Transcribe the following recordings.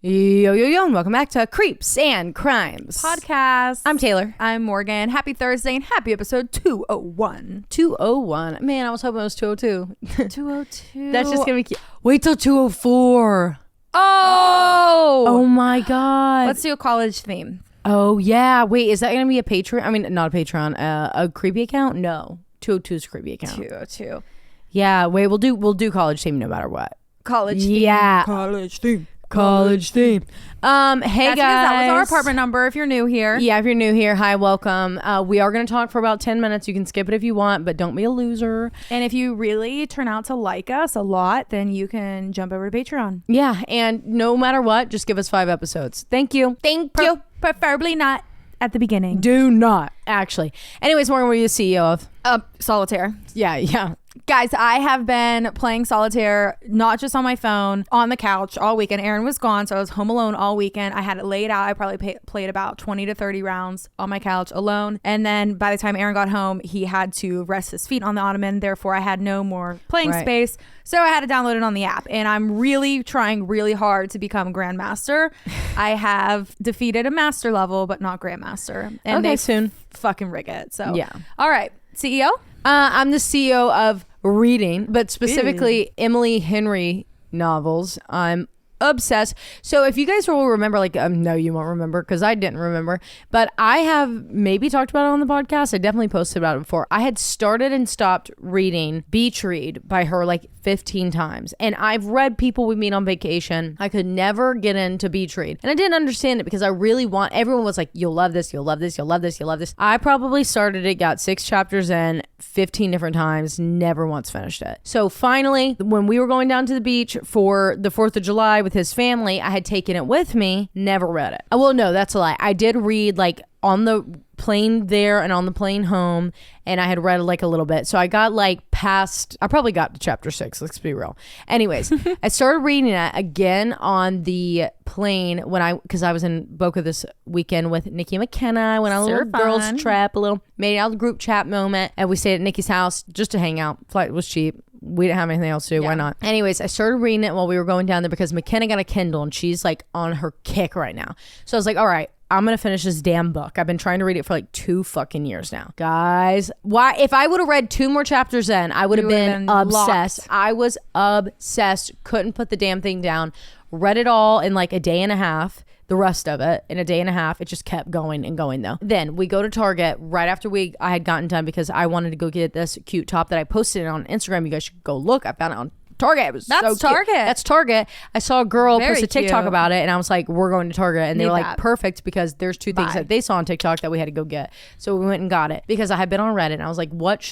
Yo, and welcome back to Creeps and Crimes Podcast. I'm Taylor. I'm Morgan. Happy Thursday and happy episode 201. 201. Man, I was hoping it was 202. 202. That's just gonna be cute. Wait till 204. Oh my God. Let's do a college theme. Oh, yeah. Wait, is that gonna be a Patreon? I mean, not a Patreon. A creepy account? No. 202 is a creepy account. 202. Yeah, wait, we'll do college theme no matter what. College theme. Yeah. College theme. College theme. Hey That's guys. that was our apartment number if you're new here. Yeah, if you're new here, hi, welcome. We are going to talk for about 10 minutes. You can skip it if you want, but don't be a loser. And if you really turn out to like us a lot, then you can jump over to Patreon. Yeah, and no matter what, just give us 5 episodes. Thank you. Thank you. Preferably not at the beginning. Do not, actually. Anyways, Morgan, what are you the CEO of? Solitaire. Yeah. Guys, I have been playing solitaire, not just on my phone, on the couch all weekend. Aaron was gone, so I was home alone all weekend. I had it laid out. I probably played about 20 to 30 rounds on my couch alone. And then by the time Aaron got home, he had to rest his feet on the ottoman. Therefore, I had no more playing space. So I had to download it on the app. And I'm really trying really hard to become Grandmaster. I have defeated a master level, but not Grandmaster. And okay, soon. Fucking rig it. So, yeah. All right. CEO? I'm the CEO of reading, but specifically Emily Henry novels. I'm obsessed. So if you guys will remember, no, you won't remember because I didn't remember, but I have maybe talked about it on the podcast. I definitely posted about it before. I had started and stopped reading Beach Read by her 15 times. And I've read People We Meet on Vacation. I could never get into Beach Read. And I didn't understand it because I really everyone was like, you'll love this, you'll love this, you'll love this, you'll love this. I probably started it, got 6 chapters in 15 different times, never once finished it. So finally, when we were going down to the beach for the 4th of July with his family, I had taken it with me, never read it. Well, no, that's a lie. I did read on the plane there and on the plane home, and I had read a little bit. So I got I probably got to chapter 6, let's be real. Anyways, I started reading it again on the plane because I was in Boca this weekend with Nikki McKenna, went on a little girls trip, made it out the group chat moment, and we stayed at Nikki's house just to hang out. Flight was cheap. We didn't have anything else to do. Yeah. Why not? Anyways, I started reading it while we were going down there because McKenna got a Kindle and she's on her kick right now. So I was like, all right, I'm going to finish this damn book. I've been trying to read it for 2 fucking years now. Guys, why? If I would have read 2 more chapters in, I would have been obsessed. Locked. I was obsessed. Couldn't put the damn thing down. Read it all in a day and a half. The rest of it in a day and a half. It just kept going and going though. Then we go to Target right after I had gotten done because I wanted to go get this cute top that I posted on Instagram. You guys should go look. I found it on Target. It was That's so Target. Cute. That's Target. I saw a girl post a TikTok cute. about it and I was like, we're going to Target. And they were that. Perfect because there's 2 things that they saw on TikTok that we had to go get. So we went and got it because I had been on Reddit and I was like, what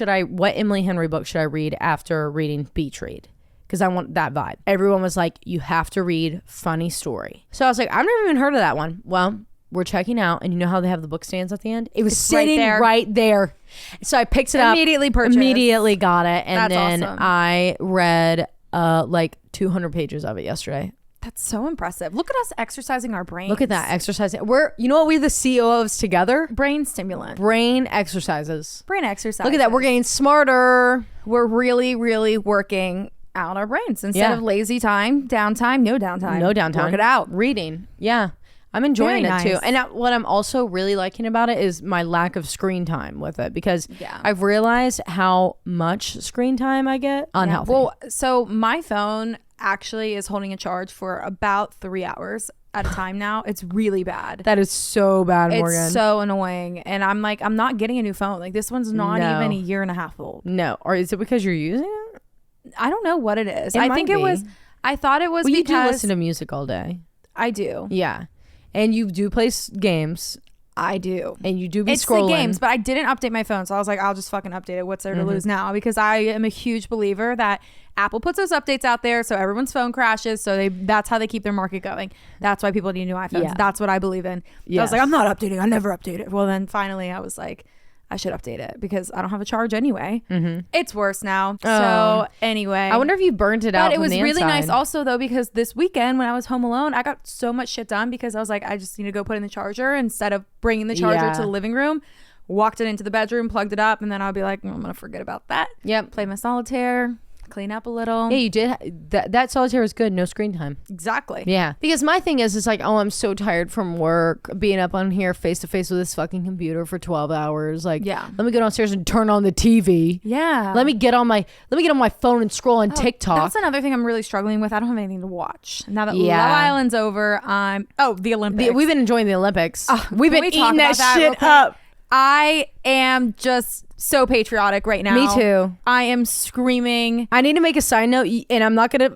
Emily Henry book should I read after reading Beach Read? Because I want that vibe. Everyone was like, you have to read Funny Story. So I was like, I've never even heard of that one. Well, we're checking out, and you know how they have the book stands at the end? It was sitting right there. So I picked it up. Immediately purchased. Immediately got it. And That's then awesome. I read 200 pages of it yesterday. That's so impressive. Look at us exercising our brains. Look at that, exercising. You know what we're the CEOs together? Brain stimulant. Brain exercises. Brain exercise. Look at that, we're getting smarter. We're really, really working out our brains instead of lazy time, downtime, no downtime. No downtime. Work it out. Reading. Yeah. I'm enjoying Very it too. nice. And what I'm also really liking about it is my lack of screen time with it because I've realized how much screen time I get unhealthy. Well, so my phone actually is holding a charge for about 3 hours at a time now. It's really bad. That is so bad, Morgan. It's so annoying. And I'm like, I'm not getting a new phone. This one's not even a year and a half old. No. Or is it because you're using it? I don't know what it is. I thought it was because you do listen to music all day. I do. Yeah. And you do play games. I do. And you do be it's scrolling. The games, but I didn't update my phone. So I was like, I'll just fucking update it. What's there to lose now? Because I am a huge believer that Apple puts those updates out there so everyone's phone crashes. So that's how they keep their market going. That's why people need new iPhones. Yeah. That's what I believe in. Yes. I was like, I'm not updating. I never update it. Well, then finally I was like, I should update it because I don't have a charge anyway. It's worse now. So anyway, I wonder if you burnt it out. But it was from the really inside. nice also though, because this weekend when I was home alone, I got so much shit done because I was like, I just need to go put in the charger instead of bringing the charger to the living room. Walked it into the bedroom, plugged it up, and then I'll be like, I'm gonna forget about that. Yep. Play my solitaire, clean up a little. Yeah, you did. That solitaire was good. No screen time. Exactly. Yeah. Because my thing is, it's like, oh, I'm so tired from work, being up on here face to face with this fucking computer for 12 hours. Like, Yeah. let me go downstairs and turn on the TV. Yeah. Let me get on my phone and scroll on TikTok. That's another thing I'm really struggling with. I don't have anything to watch. Now that Yeah. Love Island's over, the Olympics. We've been enjoying the Olympics. We've Can been we talk eating that about that real shit quick? up. I am just so patriotic right now. Me too. I am screaming. I need to make a side note, and I'm not gonna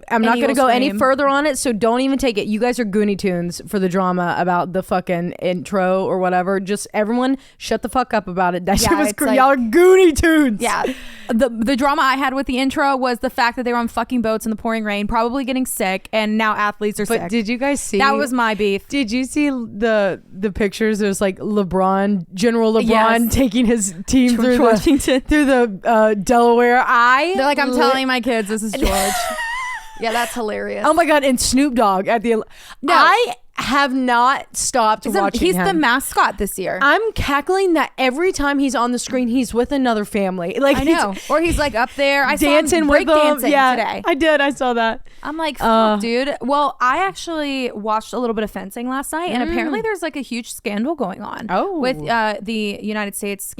go any further on it. So don't even take it. You guys are Goonie Tunes for the drama about the fucking intro or whatever. Just everyone shut the fuck up about it. That shit was it's like- y'all are Goonie Tunes. Yeah. The drama I had with the intro was the fact that they were on fucking boats in the pouring rain, probably getting sick, and now athletes are sick. But did you guys see? That was my beef. Did you see the pictures? There's like General LeBron Yes. taking his team George through Washington. the Delaware. They're like, I'm telling my kids this is George. Yeah, that's hilarious. Oh my god! And Snoop Dogg at the. No. I have not stopped watching He's him. the mascot this year. I'm cackling that every time he's on the screen, he's with another family. Like I know. Or he's like up there. I dancing saw him with them. breakdancing Yeah, today. I did. I saw that. I'm like, fuck, dude. Well, I actually watched a little bit of fencing last night, and apparently there's like a huge scandal going on with the United States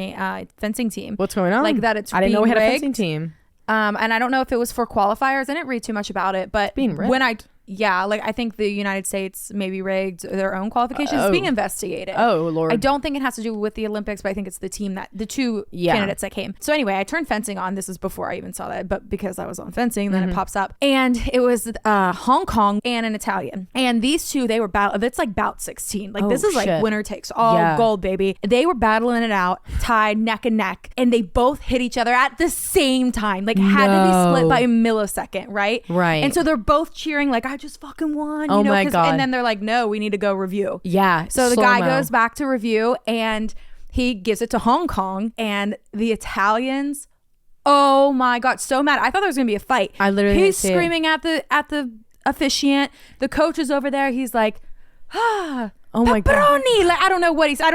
fencing team. What's going on? Like that it's I didn't know we had a rigged. fencing team. And I don't know if it was for qualifiers. I didn't read too much about it, but Being rigged. I think the United States maybe rigged their own qualifications. It's being investigated. Oh Lord. I don't think it has to do with the Olympics, but I think it's the two candidates that came. So anyway, I turned fencing on. This is before I even saw that, but because I was on fencing, then it pops up, and it was Hong Kong and an Italian, and these two, they were battle. It's like bout 16. Like this is like winner takes all gold, baby. They were battling it out, tied neck and neck, and they both hit each other at the same time. Like had to be split by a millisecond, right? Right. And so they're both cheering like, I just fucking won. Oh my God. And then they're like, no, we need to go review. Yeah. So the guy goes back to review and he gives it to Hong Kong, and the Italians, oh my God, so mad. I thought there was gonna be a fight. I literally he's screaming at the officiant. The coach is over there. He's like, oh my God. Like, I don't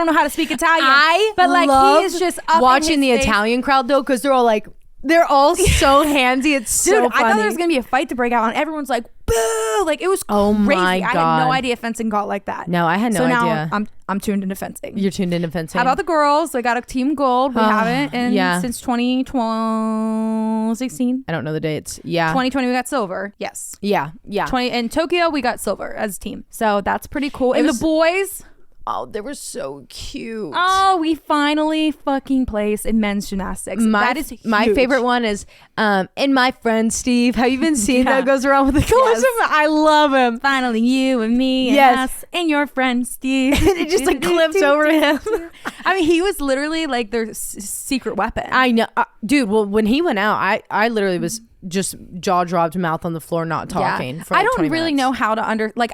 know how to speak Italian. But like he is just up watching in the his face. Italian crowd though, because they're all so handsy. It's Dude, so funny. I thought there was gonna be a fight to break out, and everyone's like, boo! Like it was crazy. Oh my I had God. no idea fencing got like that. No, I had no so idea. now I'm tuned into fencing. You're tuned into fencing. How about the girls? They got a team gold. We haven't since 2016. I don't know the dates. Yeah. 2020 we got silver. Yes. Yeah. 20 in Tokyo we got silver as a team. So that's pretty cool. And the boys, oh, they were so cute. oh, we finally fucking placed in men's gymnastics. That is huge. My favorite one is and my friend Steve. Have you been seeing Yeah. that goes around with the collision? I love him. Finally, you and me and Yes. us and your friend Steve. And it just like clips over him. I mean, he was literally like their secret weapon. I know, dude. Well, when he went out, I literally was just jaw dropped, mouth on the floor, not talking. For like I don't 20 really minutes. know how to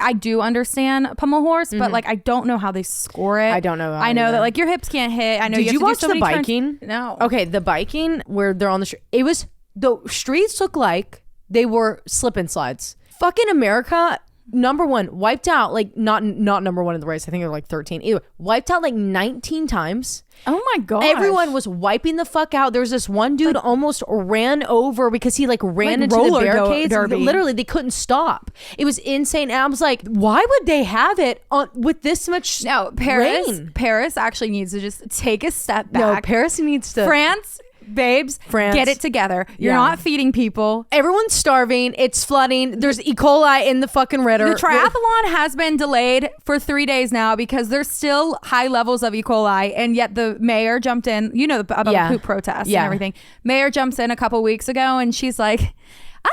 I do understand pommel horse, but like I don't know how they score it. I don't know. I know that like your hips can't hit. I know. Did you have to watch do so the many turns. biking? No. Okay, the biking where they're on the street. It was the streets look like they were slip and slides. Fucking America. Number one, wiped out like not number one in the race. I think they were like 13. Anyway, wiped out like 19 times. Oh my God. Everyone was wiping the fuck out. There was this one dude almost ran over because he like ran into the roller barricades. derby. Literally, they couldn't stop. It was insane. And I was like, why would they have it on with this much rain? Paris actually needs to just take a step No, back. Paris needs to. France, babes, get it together. You're not feeding people. Everyone's starving. It's flooding. There's E. coli in the fucking river. The triathlon has been delayed for 3 days now because there's still high levels of E. coli, and yet the mayor jumped in. You know about the poop protests and everything. Mayor jumps in a couple weeks ago, and she's like,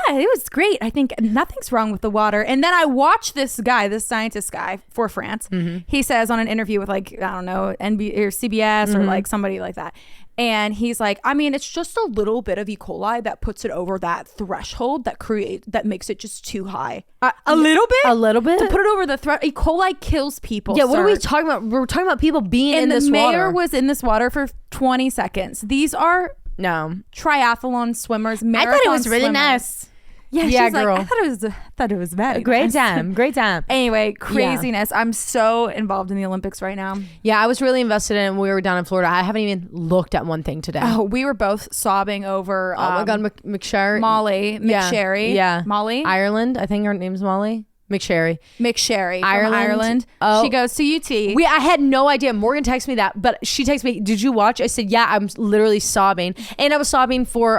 it was great. I think nothing's wrong with the water. And then I watched this scientist guy for France. He says on an interview with like, I don't know, NB or CBS or like somebody like that. And he's like, I mean, it's just a little bit of E. coli that puts it over that threshold that makes it just too high. A little bit? A little bit? To put it over the threshold. E. coli kills people. Yeah, what are we talking about? We're talking about people being in this water. And the mayor was in this water for 20 seconds. These are no triathlon swimmers, marathon I thought it was really swimmers. nice. Yeah, Yeah, she's girl. like, I thought it was very Great nice. time. Anyway, craziness. I'm so involved in the Olympics right now. Yeah, I was really invested in it when we were down in Florida. I haven't even looked at one thing today. Oh, we were both sobbing over Oh my God, McSherry. Molly McSherry. Yeah. Molly Ireland. I think her name's Molly McSherry. McSherry Ireland. from Ireland. Oh. She goes to UT. I had no idea. Morgan texted me that, but she texted me, did you watch? I said, yeah, I'm literally sobbing. And I was sobbing for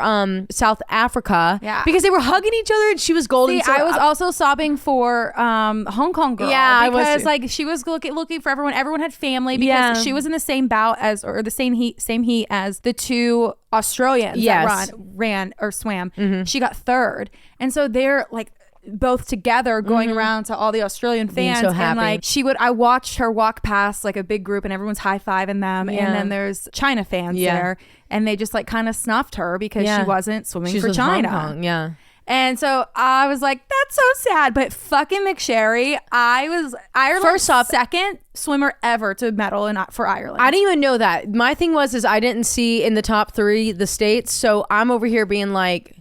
South Africa. Yeah. Because they were hugging each other and she was golden. See, So I was also sobbing for Hong Kong girl. Yeah, I was because too. like she was looking for everyone. Everyone had family because Yeah. she was in the same bout as, or the same heat as the two Australians Yes. that ran or swam. She got third, and so they're like both together going around to all the Australian Being fans, so happy. and like I watched her walk past like a big group and everyone's high-fiving them, Yeah. and then there's China fans there, and they just like kind of snuffed her because Yeah. she wasn't swimming She's for with China. Hong Kong, yeah. And so I was like, that's so sad. But fucking McSherry, I was Ireland's First off, second swimmer ever to medal for Ireland. I didn't even know that. My thing is I didn't see in the top 3 the states. So I'm over here being like,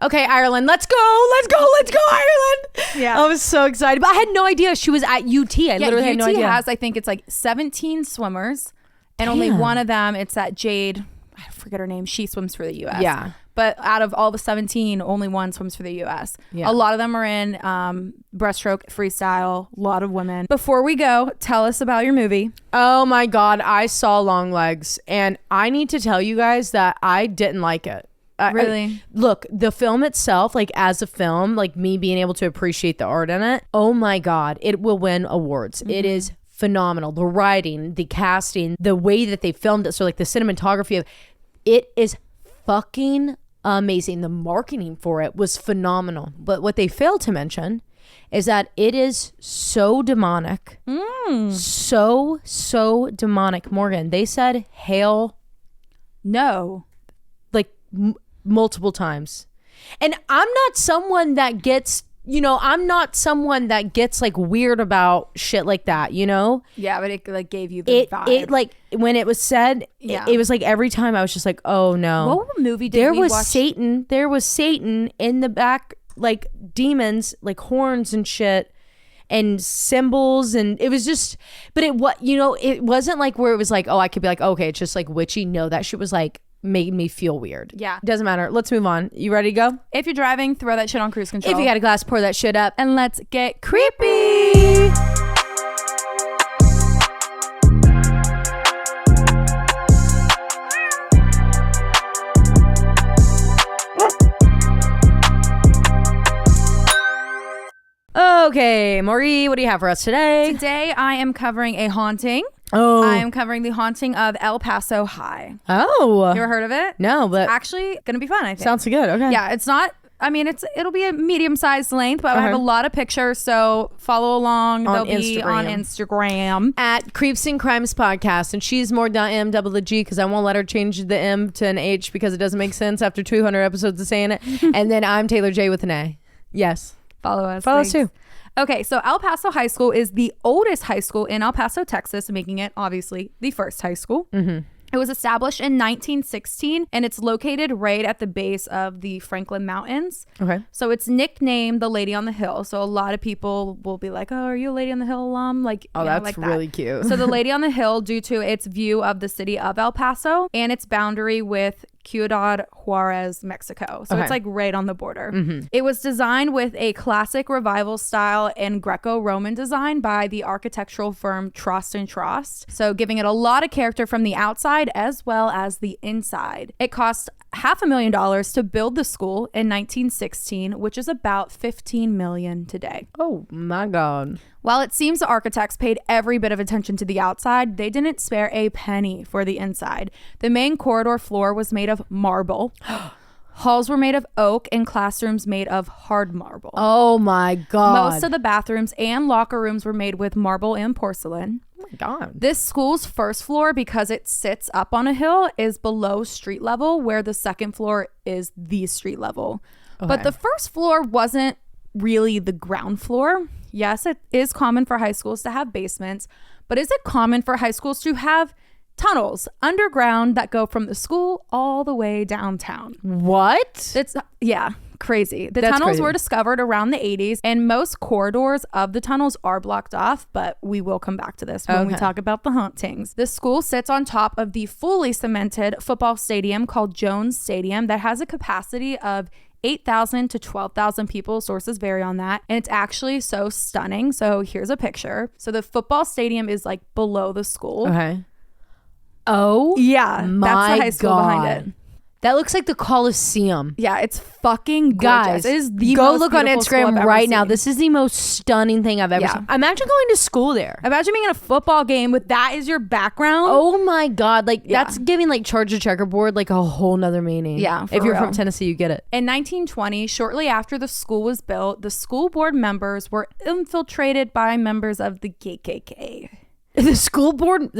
okay, Ireland, let's go, Ireland. Yeah. I was so excited. But I had no idea she was at UT. I literally had no UT idea. has, I think it's like 17 swimmers, and only one of them, it's that Jade, I forget her name, she swims for the U.S. Yeah. But out of all the 17, only one swims for the U.S. Yeah. A lot of them are in breaststroke, freestyle, a lot of women. Before we go, tell us about your movie. Oh my God, I saw Longlegs, and I need to tell you guys that I didn't like it. Really? Look, the film itself, like as a film, like me being able to appreciate the art in it, oh my God, it will win awards. It is phenomenal. The writing, the casting, the way that they filmed it. So like the cinematography of it is fucking amazing. The marketing for it was phenomenal. But what they failed to mention is that it is so demonic. So demonic. Morgan, they said hail No. like multiple times. And I'm not someone that gets, like weird about shit like that, Yeah, but it like gave you the vibe. It like when it was said, Yeah. it was like every time I was just like, oh no. What movie did There we was watch? Satan. There was Satan in the back, like demons, like horns and shit and symbols, and it was just, but it wasn't like where it was like, oh, I could be like, okay, it's just like witchy. No, that shit was like made me feel weird. Yeah. Doesn't matter. Let's move on. You ready to go? If you're driving, throw that shit on cruise control. If you got a glass, pour that shit up. and let's get creepy. Okay, Marie, what do you have for us today? Today I am covering a haunting. Oh. I am covering the haunting of El Paso High. Oh. You ever heard of it? No, but Actually, gonna be fun, I think. sounds good. Okay. Yeah, it's not. I mean, it'll be a medium-sized length, but I have a lot of pictures, so follow along. On They'll be on Instagram. At Creeps and Crimes Podcast, and she's more M double the G because I won't let her change the M to an H because it doesn't make sense after 200 episodes of saying it. And then I'm Taylar J with an A. Yes. Follow us. Follow us thanks. too. Okay, so El Paso High School is the oldest high school in El Paso, Texas, making it obviously the first high school. It was established in 1916, and it's located right at the base of the Franklin Mountains. Okay. So it's nicknamed the Lady on the Hill. So a lot of people will be like, "Oh, are you a Lady on the Hill alum?" Like, Oh, that's like really cute. So the Lady on the Hill, due to its view of the city of El Paso and its boundary with Ciudad Juarez, Mexico. So it's like right on the border. It was designed with a classic revival style and Greco-Roman design by the architectural firm Trost and Trost. So giving it a lot of character from the outside as well as the inside. It cost $500,000 to build the school in 1916, which is about $15 million today. Oh my God. While it seems the architects paid every bit of attention to the outside, they didn't spare a penny for the inside. The main corridor floor was made of marble. Halls were made of oak and classrooms made of hard marble. Oh my God. Most of the bathrooms and locker rooms were made with marble and porcelain. Oh my God. This school's first floor, because it sits up on a hill, is below street level, where the second floor is the street level. But the first floor wasn't really the ground floor. Yes, it is common for high schools to have basements, but is it common for high schools to have tunnels underground that go from the school all the way downtown? What? It's, yeah. Crazy. The That's tunnels crazy. were discovered around the 80s, and most corridors of the tunnels are blocked off, but we will come back to this when we talk about the hauntings. The school sits on top of the fully cemented football stadium called Jones Stadium that has a capacity of 8,000 to 12,000 people. Sources vary on that. And it's actually so stunning. So here's a picture. So the football stadium is like below the school. Okay. Oh, yeah. my That's the high school God. behind it. That looks like the Coliseum. Yeah, it's fucking gorgeous. Guys, It is the go most look on beautiful school I've Instagram ever right now. seen. This is the most stunning thing I've ever seen. Imagine going to school there. Imagine being in a football game with that as your background. Oh my God. Like that's giving like Charge the Checkerboard like a whole nother meaning. Yeah, If you're real. from Tennessee, you get it. In 1920, shortly after the school was built, the school board members were infiltrated by members of the KKK. The school board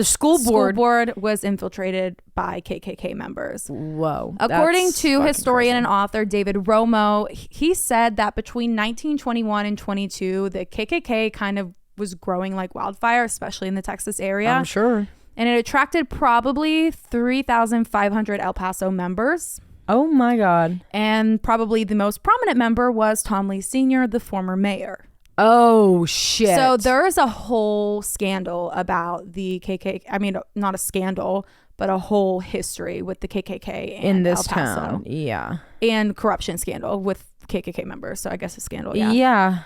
Was infiltrated by KKK members. Whoa. According that's to fucking historian crazy. and author David Romo, he said that between 1921 and 22, the KKK kind of was growing like wildfire, especially in the Texas area. I'm sure. And it attracted probably 3,500 El Paso members. Oh my God. And probably the most prominent member was Tom Lee Sr., the former mayor. Oh shit. So there is a whole scandal about the KKK. I mean, not a scandal, but a whole history with the KKK in this El Paso. town. Yeah. And corruption scandal with KKK members. So I guess a scandal. Yeah. Yeah.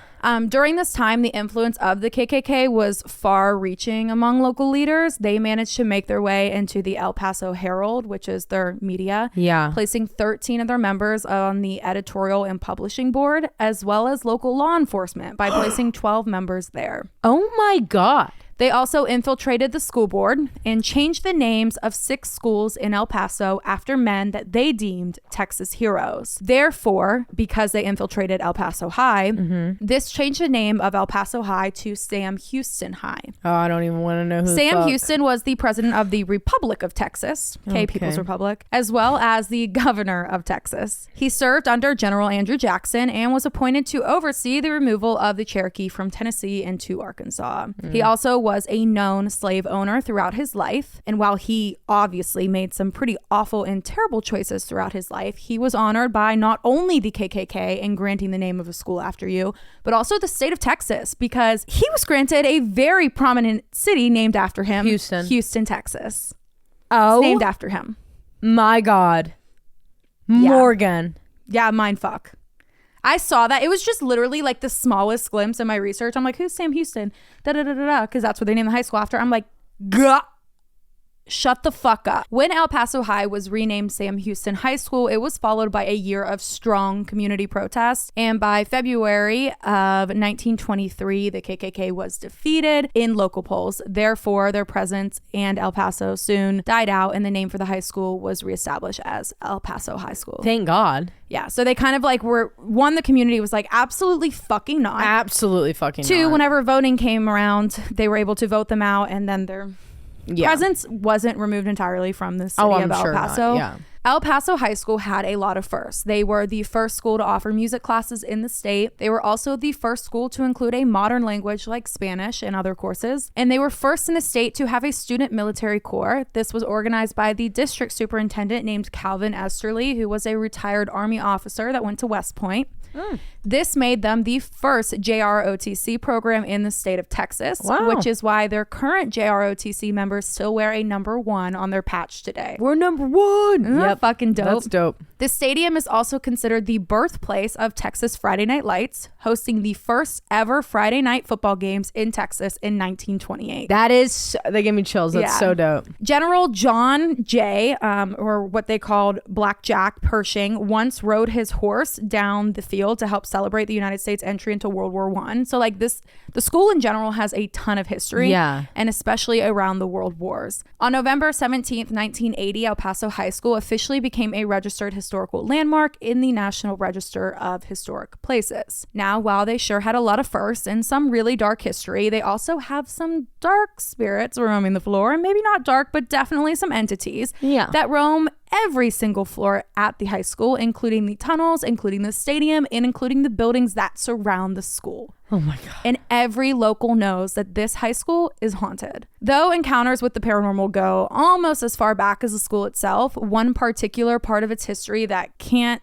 During this time, the influence of the KKK was far-reaching among local leaders. They managed to make their way into the El Paso Herald, which is their media, placing 13 of their members on the editorial and publishing board, as well as local law enforcement by placing 12 members there. Oh my God. They also infiltrated the school board and changed the names of 6 schools in El Paso after men that they deemed Texas heroes. Therefore, because they infiltrated El Paso High, this changed the name of El Paso High to Sam Houston High. Oh, I don't even want to know who Sam Houston was the president of the Republic of Texas, People's Republic, as well as the governor of Texas. He served under General Andrew Jackson and was appointed to oversee the removal of the Cherokee from Tennessee into Arkansas. He also was a known slave owner throughout his life. And while he obviously made some pretty awful and terrible choices throughout his life, he was honored by not only the KKK in granting the name of a school after you, but also the state of Texas, because he was granted a very prominent city named after him. Houston, Texas. Oh. It's named after him. My God. Morgan. Yeah, mindfuck. I saw that. It was just literally like the smallest glimpse in my research. I'm like, who's Sam Houston? Because that's what they named the high school after. I'm like, gah. Shut the fuck up. When El Paso High was renamed Sam Houston High School, it was followed by a year of strong community protests. And by February of 1923, the KKK was defeated in local polls. Therefore, their presence and El Paso soon died out, and the name for the high school was reestablished as El Paso High School. Thank God. Yeah, so they kind of like were, one, the community was like, absolutely fucking not. Absolutely fucking Two, not. whenever voting came around, they were able to vote them out, and then their presence wasn't removed entirely from the city of El Paso. Not. El Paso High School had a lot of firsts. They were the first school to offer music classes in the state. They were also the first school to include a modern language like Spanish and other courses. And they were first in the state to have a student military corps. This was organized by the district superintendent named Calvin Esterly, who was a retired Army officer that went to West Point. This made them the first JROTC program in the state of Texas, which is why their current JROTC members still wear a number 1 on their patch today. We're number 1. Yep. Fucking dope. That's dope. The stadium is also considered the birthplace of Texas Friday Night Lights, hosting the first ever Friday night football games in Texas in 1928. That is, they give me chills. That's so dope. General John Jay, or what they called Black Jack Pershing, once rode his horse down the field to help celebrate the United States entry into World War I. So like this, the school in general has a ton of history, and especially around the World Wars. On November 17th, 1980, El Paso High School officially became a registered historical landmark in the National Register of Historic Places. Now, while they sure had a lot of firsts and some really dark history, they also have some dark spirits roaming the floor, and maybe not dark, but definitely some entities that roam every single floor at the high school, including the tunnels, including the stadium, and including the buildings that surround the school. Oh my God. And every local knows that this high school is haunted. Though encounters with the paranormal go almost as far back as the school itself, one particular part of its history that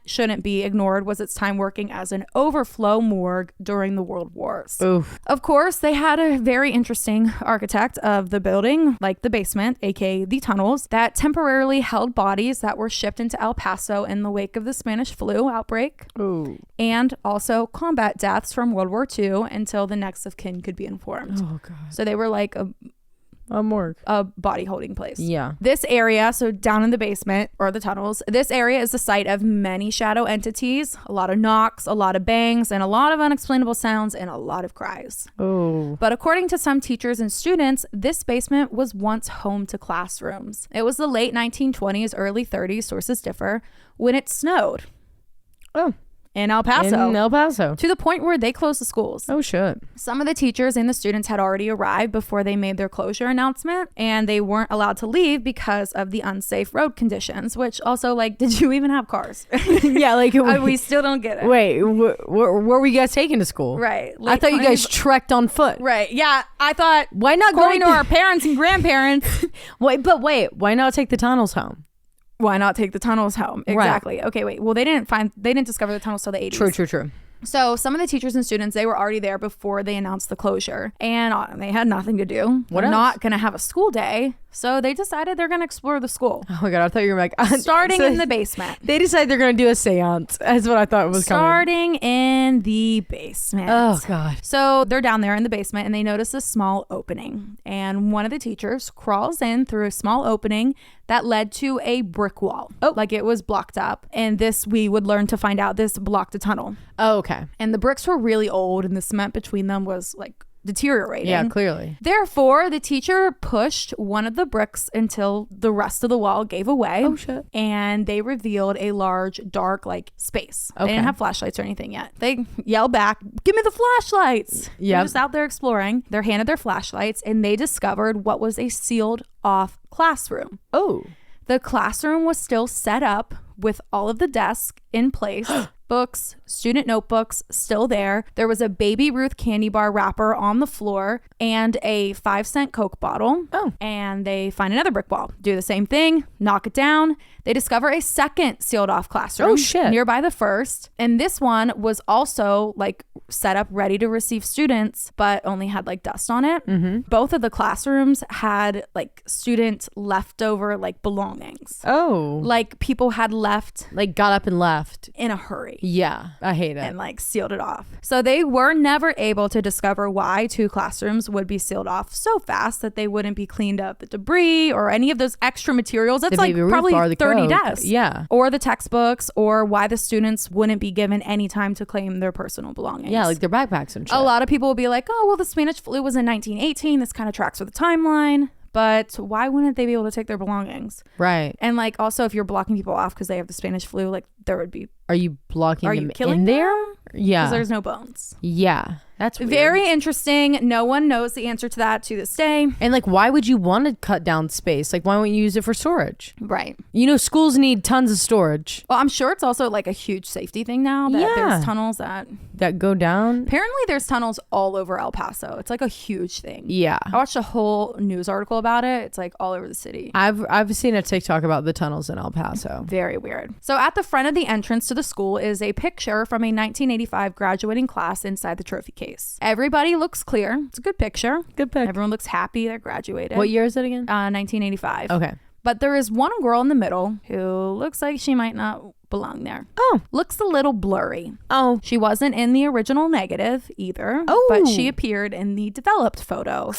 shouldn't be ignored was its time working as an overflow morgue during the World Wars. Oof. Of course, they had a very interesting architect of the building, like the basement, aka the tunnels, that temporarily held bodies that were shipped into El Paso in the wake of the Spanish flu outbreak. Ooh. And also combat deaths from World War II until the next of kin could be informed. Oh God. So they were like A morgue. a body holding place. Yeah. This area, so down in the basement or the tunnels, this area is the site of many shadow entities, a lot of knocks, a lot of bangs, and a lot of unexplainable sounds and a lot of cries. Oh. But according to some teachers and students, this basement was once home to classrooms. It was the late 1920s, early 30s, sources differ, when it snowed. Oh. In El Paso. In El Paso. To the point where they closed the schools. Oh shit. Some of the teachers and the students had already arrived before they made their closure announcement, and they weren't allowed to leave because of the unsafe road conditions, which also, like, did you even have cars? Yeah, like We still don't get it. Wait, where were you guys taking to school? Right. I thought you guys trekked on foot. Right. Yeah. I thought, Why not according go to our parents and grandparents, wait, why not take the tunnels home? why not take the tunnels home? Exactly. Right. Okay, wait. Well, they didn't discover the tunnels till the 80s. True. So some of the teachers and students, they were already there before they announced the closure, and they had nothing to do. What They're else? not going to have a school day. So they decided they're going to explore the school. Oh my God, I thought you were like... Starting in the basement. They decided they're going to do a seance. That's what I thought was coming. Starting in the basement. Oh God. So they're down there in the basement and they notice a small opening. And one of the teachers crawls in through a small opening that led to a brick wall. Oh. Like it was blocked up. And this, we would learn to find out, this blocked a tunnel. Oh, okay. And the bricks were really old and the cement between them was like deteriorating. Yeah, clearly. Therefore, the teacher pushed one of the bricks until the rest of the wall gave away. Oh shit. And they revealed a large, dark, like, space. Okay. They didn't have flashlights or anything yet. They yelled back, "Give me the flashlights!" Yeah. They're just out there exploring. They're handed their flashlights, and they discovered what was a sealed off classroom. Oh. The classroom was still set up with all of the desks in place. Books, student notebooks still there. There was a Baby Ruth candy bar wrapper on the floor and a 5-cent Coke bottle. Oh. And they find another brick wall. Do the same thing, knock it down. They discover a second sealed off classroom. Oh, shit. Nearby the first. And this one was also like set up ready to receive students, but only had like dust on it. Mm-hmm. Both of the classrooms had like student leftover like belongings. Oh. Like people had left Like got up and left. in a hurry. Yeah, I hate it. And like sealed it off. So they were never able to discover why 2 classrooms would be sealed off so fast that they wouldn't be cleaned up the debris or any of those extra materials. That's The like Baby Ruth probably bar, the 30 Coke. desks. Yeah. Or the textbooks, or why the students wouldn't be given any time to claim their personal belongings. Yeah, like their backpacks and shit. A lot of people will be like, oh, well, the Spanish flu was in 1918. This kind of tracks with the timeline. But why wouldn't they be able to take their belongings? Right. And like also if you're blocking people off because they have the Spanish flu, like there would be... Are you blocking Are them you killing in there? them? Yeah. Because there's no bones. Yeah. That's weird. Very interesting. No one knows the answer to that to this day. And like, why would you want to cut down space? Like, why won't you use it for storage? Right. You know, schools need tons of storage Well, I'm sure it's also like a huge safety thing now that Yeah. there's tunnels that... that go down. Apparently there's tunnels all over El Paso. It's like a huge thing. Yeah. I watched a whole news article about it. It's like all over the city. I've seen a TikTok about the tunnels in El Paso. Very weird. So at the front of the entrance to the school is a picture from a 1985 graduating class inside the trophy case. Everybody looks clear. It's a good picture. Good pick. Everyone looks happy they're graduated. What year is it again? 1985. Okay. But there is one girl in the middle who looks like she might not belong there. Oh. Looks a little blurry. Oh. She wasn't in the original negative either, Oh. but she appeared in the developed photo.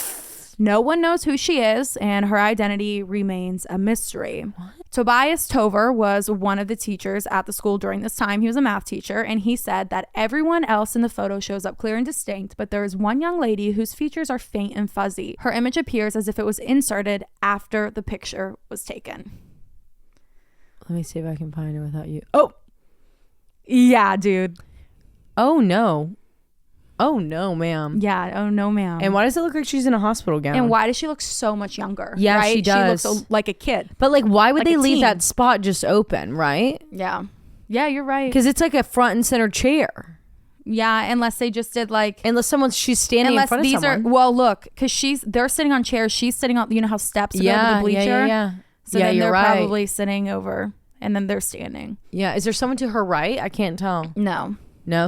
No one knows who she is, and her identity remains a mystery. What? Tobias Tover was one of the teachers at the school during this time. He was a math teacher, and he said that everyone else in the photo shows up clear and distinct, but there is one young lady whose features are faint and fuzzy. Her image appears as if it was inserted after the picture was taken. Let me see if I can find it without you. Oh. Yeah, dude. Oh no. Oh no, ma'am. Yeah. Oh, no, ma'am. And why does it look like she's in a hospital gown? And why does she look so much younger? Yeah, right? she does. She looks like a kid. But like, why would Like they a leave teen. that spot just open, right? Yeah. Yeah, you're right. Because it's like a front and center chair. Yeah, unless they just did like unless she's standing in front of someone. Well, look, because they're sitting on chairs. She's sitting on, you know how steps go to the bleacher? Yeah. So then they're probably sitting over and then they're standing. Yeah. Is there someone to her right? I can't tell. No.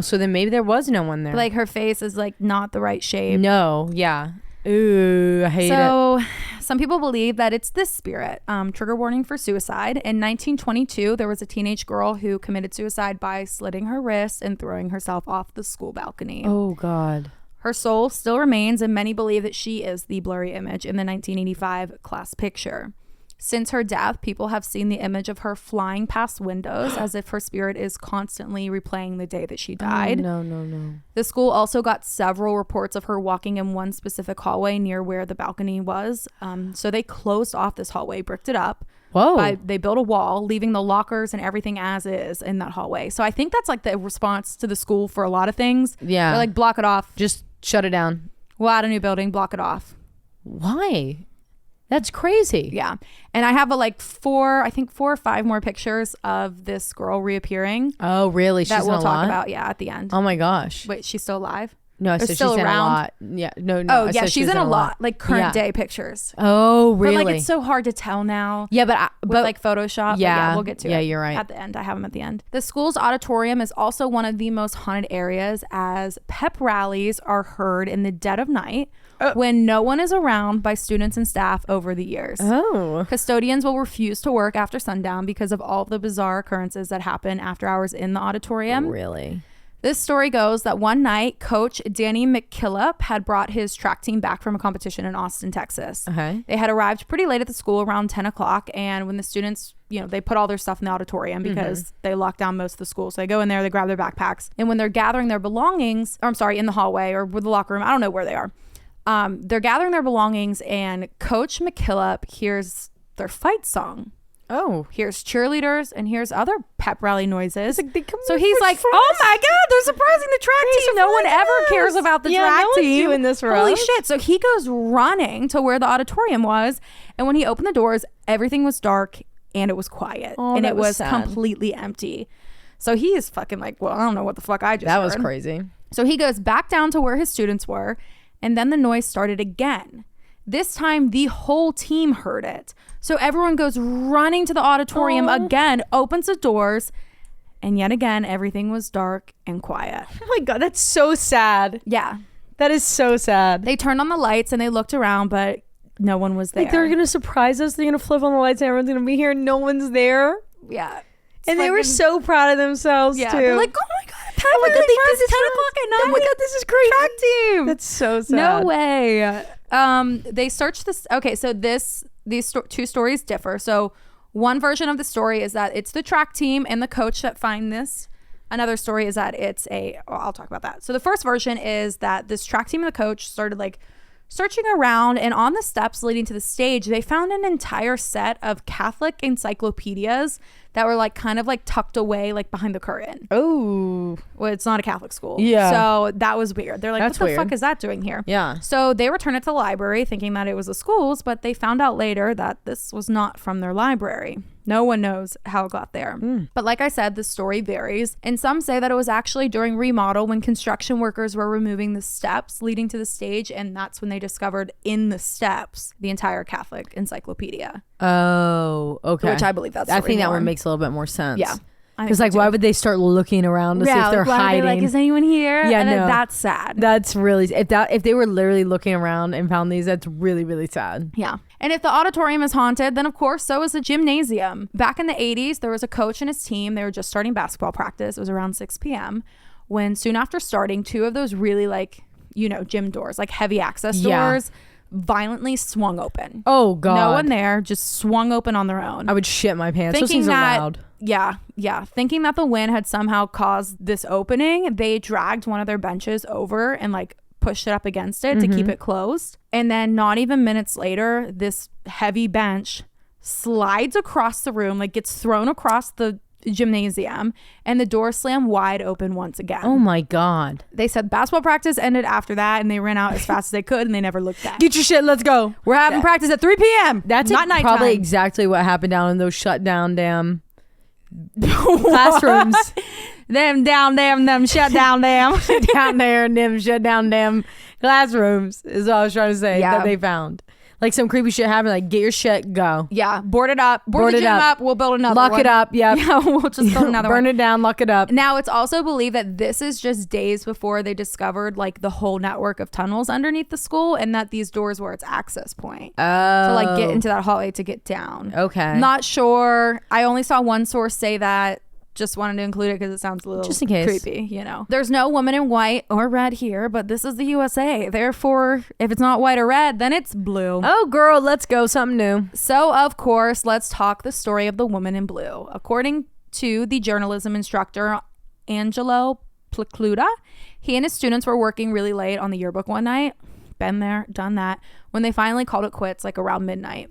So then maybe there was no one there. Like her face is like not the right shape. No. Yeah. Ooh, I hate it. So some people believe that it's this spirit. Trigger warning for suicide. In 1922, there was a teenage girl who committed suicide by slitting her wrist and throwing herself off the school balcony. Oh, God. Her soul still remains, and many believe that she is the blurry image in the 1985 class picture. Since her death, people have seen the image of her flying past windows as if her spirit is constantly replaying the day that she died. Oh, no. The school also got several reports of her walking in one specific hallway near where the balcony was. So they closed off this hallway, bricked it up. Whoa. They built a wall, leaving the lockers and everything as is in that hallway. So I think that's like the response to the school for a lot of things. Yeah. They're like, block it off. Just shut it down. We'll add a new building, block it off. Why? That's crazy. Yeah. And I have four or five more pictures of this girl reappearing. Oh, really? That we'll talk about, at the end. Oh my gosh. Wait, she's still alive? No, I said still she's in a around? lot. Yeah, no. Oh, yeah, she's in a lot. Like current day pictures. Oh, really? But like it's so hard to tell now. Yeah, but like Photoshop. Yeah, we'll get to it. Yeah, you're right. At the end, I have them at the end. The school's auditorium is also one of the most haunted areas, as pep rallies are heard in the dead of night when no one is around by students and staff over the years. Oh. Custodians will refuse to work after sundown because of all the bizarre occurrences that happen after hours in the auditorium. Really? This story goes that one night, Coach Danny McKillop had brought his track team back from a competition in Austin, Texas. Okay. They had arrived pretty late at the school, around 10 o'clock. And when the students, they put all their stuff in the auditorium because they locked down most of the school. So they go in there, they grab their backpacks. And when they're gathering their belongings, in the hallway or with the locker room, I don't know where they are. They're gathering their belongings and Coach McKillop hears their fight song. Oh, Here's cheerleaders and here's other pep rally noises. So he's like, oh my God, they're surprising the track team. No one ever cares about the track team. Doing this for Holy us. shit. So he goes running to where the auditorium was. And when he opened the doors, everything was dark and it was quiet. Oh, and that it was was sad. completely empty. So he is fucking like, well, I don't know what the fuck I just that heard. was crazy. So he goes back down to where his students were. And then the noise started again. This time, the whole team heard it. So everyone goes running to the auditorium again, opens the doors, and yet again, everything was dark and quiet. Oh my God, that's so sad. Yeah. That is so sad. They turned on the lights and they looked around, but no one was there. Like they're going to surprise us. They're going to flip on the lights and everyone's going to be here and no one's there. Yeah. And they were so proud of themselves too. They're like, oh my God, Oh my God, they did this 10 o'clock at night. Oh my God, this is crazy. Track team. That's so sad. No way. They searched this. Okay, so these two stories differ. So one version of the story is that it's the track team and the coach that find this. Another story is that I'll talk about that. So the first version is that this track team and the coach started like searching around, and on the steps leading to the stage, they found an entire set of Catholic encyclopedias that were like kind of like tucked away like behind the curtain. Oh. Well, it's not a Catholic school. Yeah. So that was weird. They're like, That's what the weird. fuck is that doing here? Yeah. So they returned it to the library thinking that it was the school's, but they found out later that this was not from their library. No one knows how it got there. But like I said, the story varies. And some say that it was actually during remodel when construction workers were removing the steps leading to the stage. And that's when they discovered in the steps the entire Catholic encyclopedia. Oh, okay. Which I believe that's I think that one makes a little bit more sense. Yeah. Because like, why would they start looking around to see if they're hiding? Like, is anyone here? Yeah, and then no. that's sad. That's really, if they were literally looking around and found these, that's really, really sad. Yeah. And if the auditorium is haunted, then of course, so is the gymnasium. Back in the 80s, there was a coach and his team. They were just starting basketball practice. It was around 6 p.m. when soon after starting, two of those really like, gym doors, like heavy access doors, violently swung open. Oh, God. No one there, just swung open on their own. I would shit my pants. Those Thinking things are that, loud. yeah. Thinking that the wind had somehow caused this opening, they dragged one of their benches over and like pushed it up against it to keep it closed. And then not even minutes later, this heavy bench slides across the room, like gets thrown across the gymnasium, and the door slammed wide open once again. Oh my God. They said basketball practice ended after that, and they ran out as fast as they could, and they never looked back. Get your shit. Let's go. We're having practice at 3 p.m. That's not nighttime. probably exactly what happened down in those shut down damn classrooms. Them down them shut down them. Down there in them shut down them classrooms is all I was trying to say that they found. Like some creepy shit happened, like get your shit, go. Yeah, board it up. Board the gym up. We'll build another one. Lock it up, yep. Yeah, we'll just build another Burn one. it down, lock it up. Now, it's also believed that this is just days before they discovered like the whole network of tunnels underneath the school, and that these doors were its access point. Oh. To like get into that hallway to get down. Okay. Not sure. I only saw one source say that. Just wanted to include it because it sounds a little just in case. creepy, you know. There's no woman in white or red here, but this is the USA. Therefore, if it's not white or red, then it's blue. Oh, girl, let's go. Something new. So, of course, let's talk the story of the woman in blue. According to the journalism instructor, Angelo Plecluda, he and his students were working really late on the yearbook one night. Been there, done that. When they finally called it quits, like around midnight.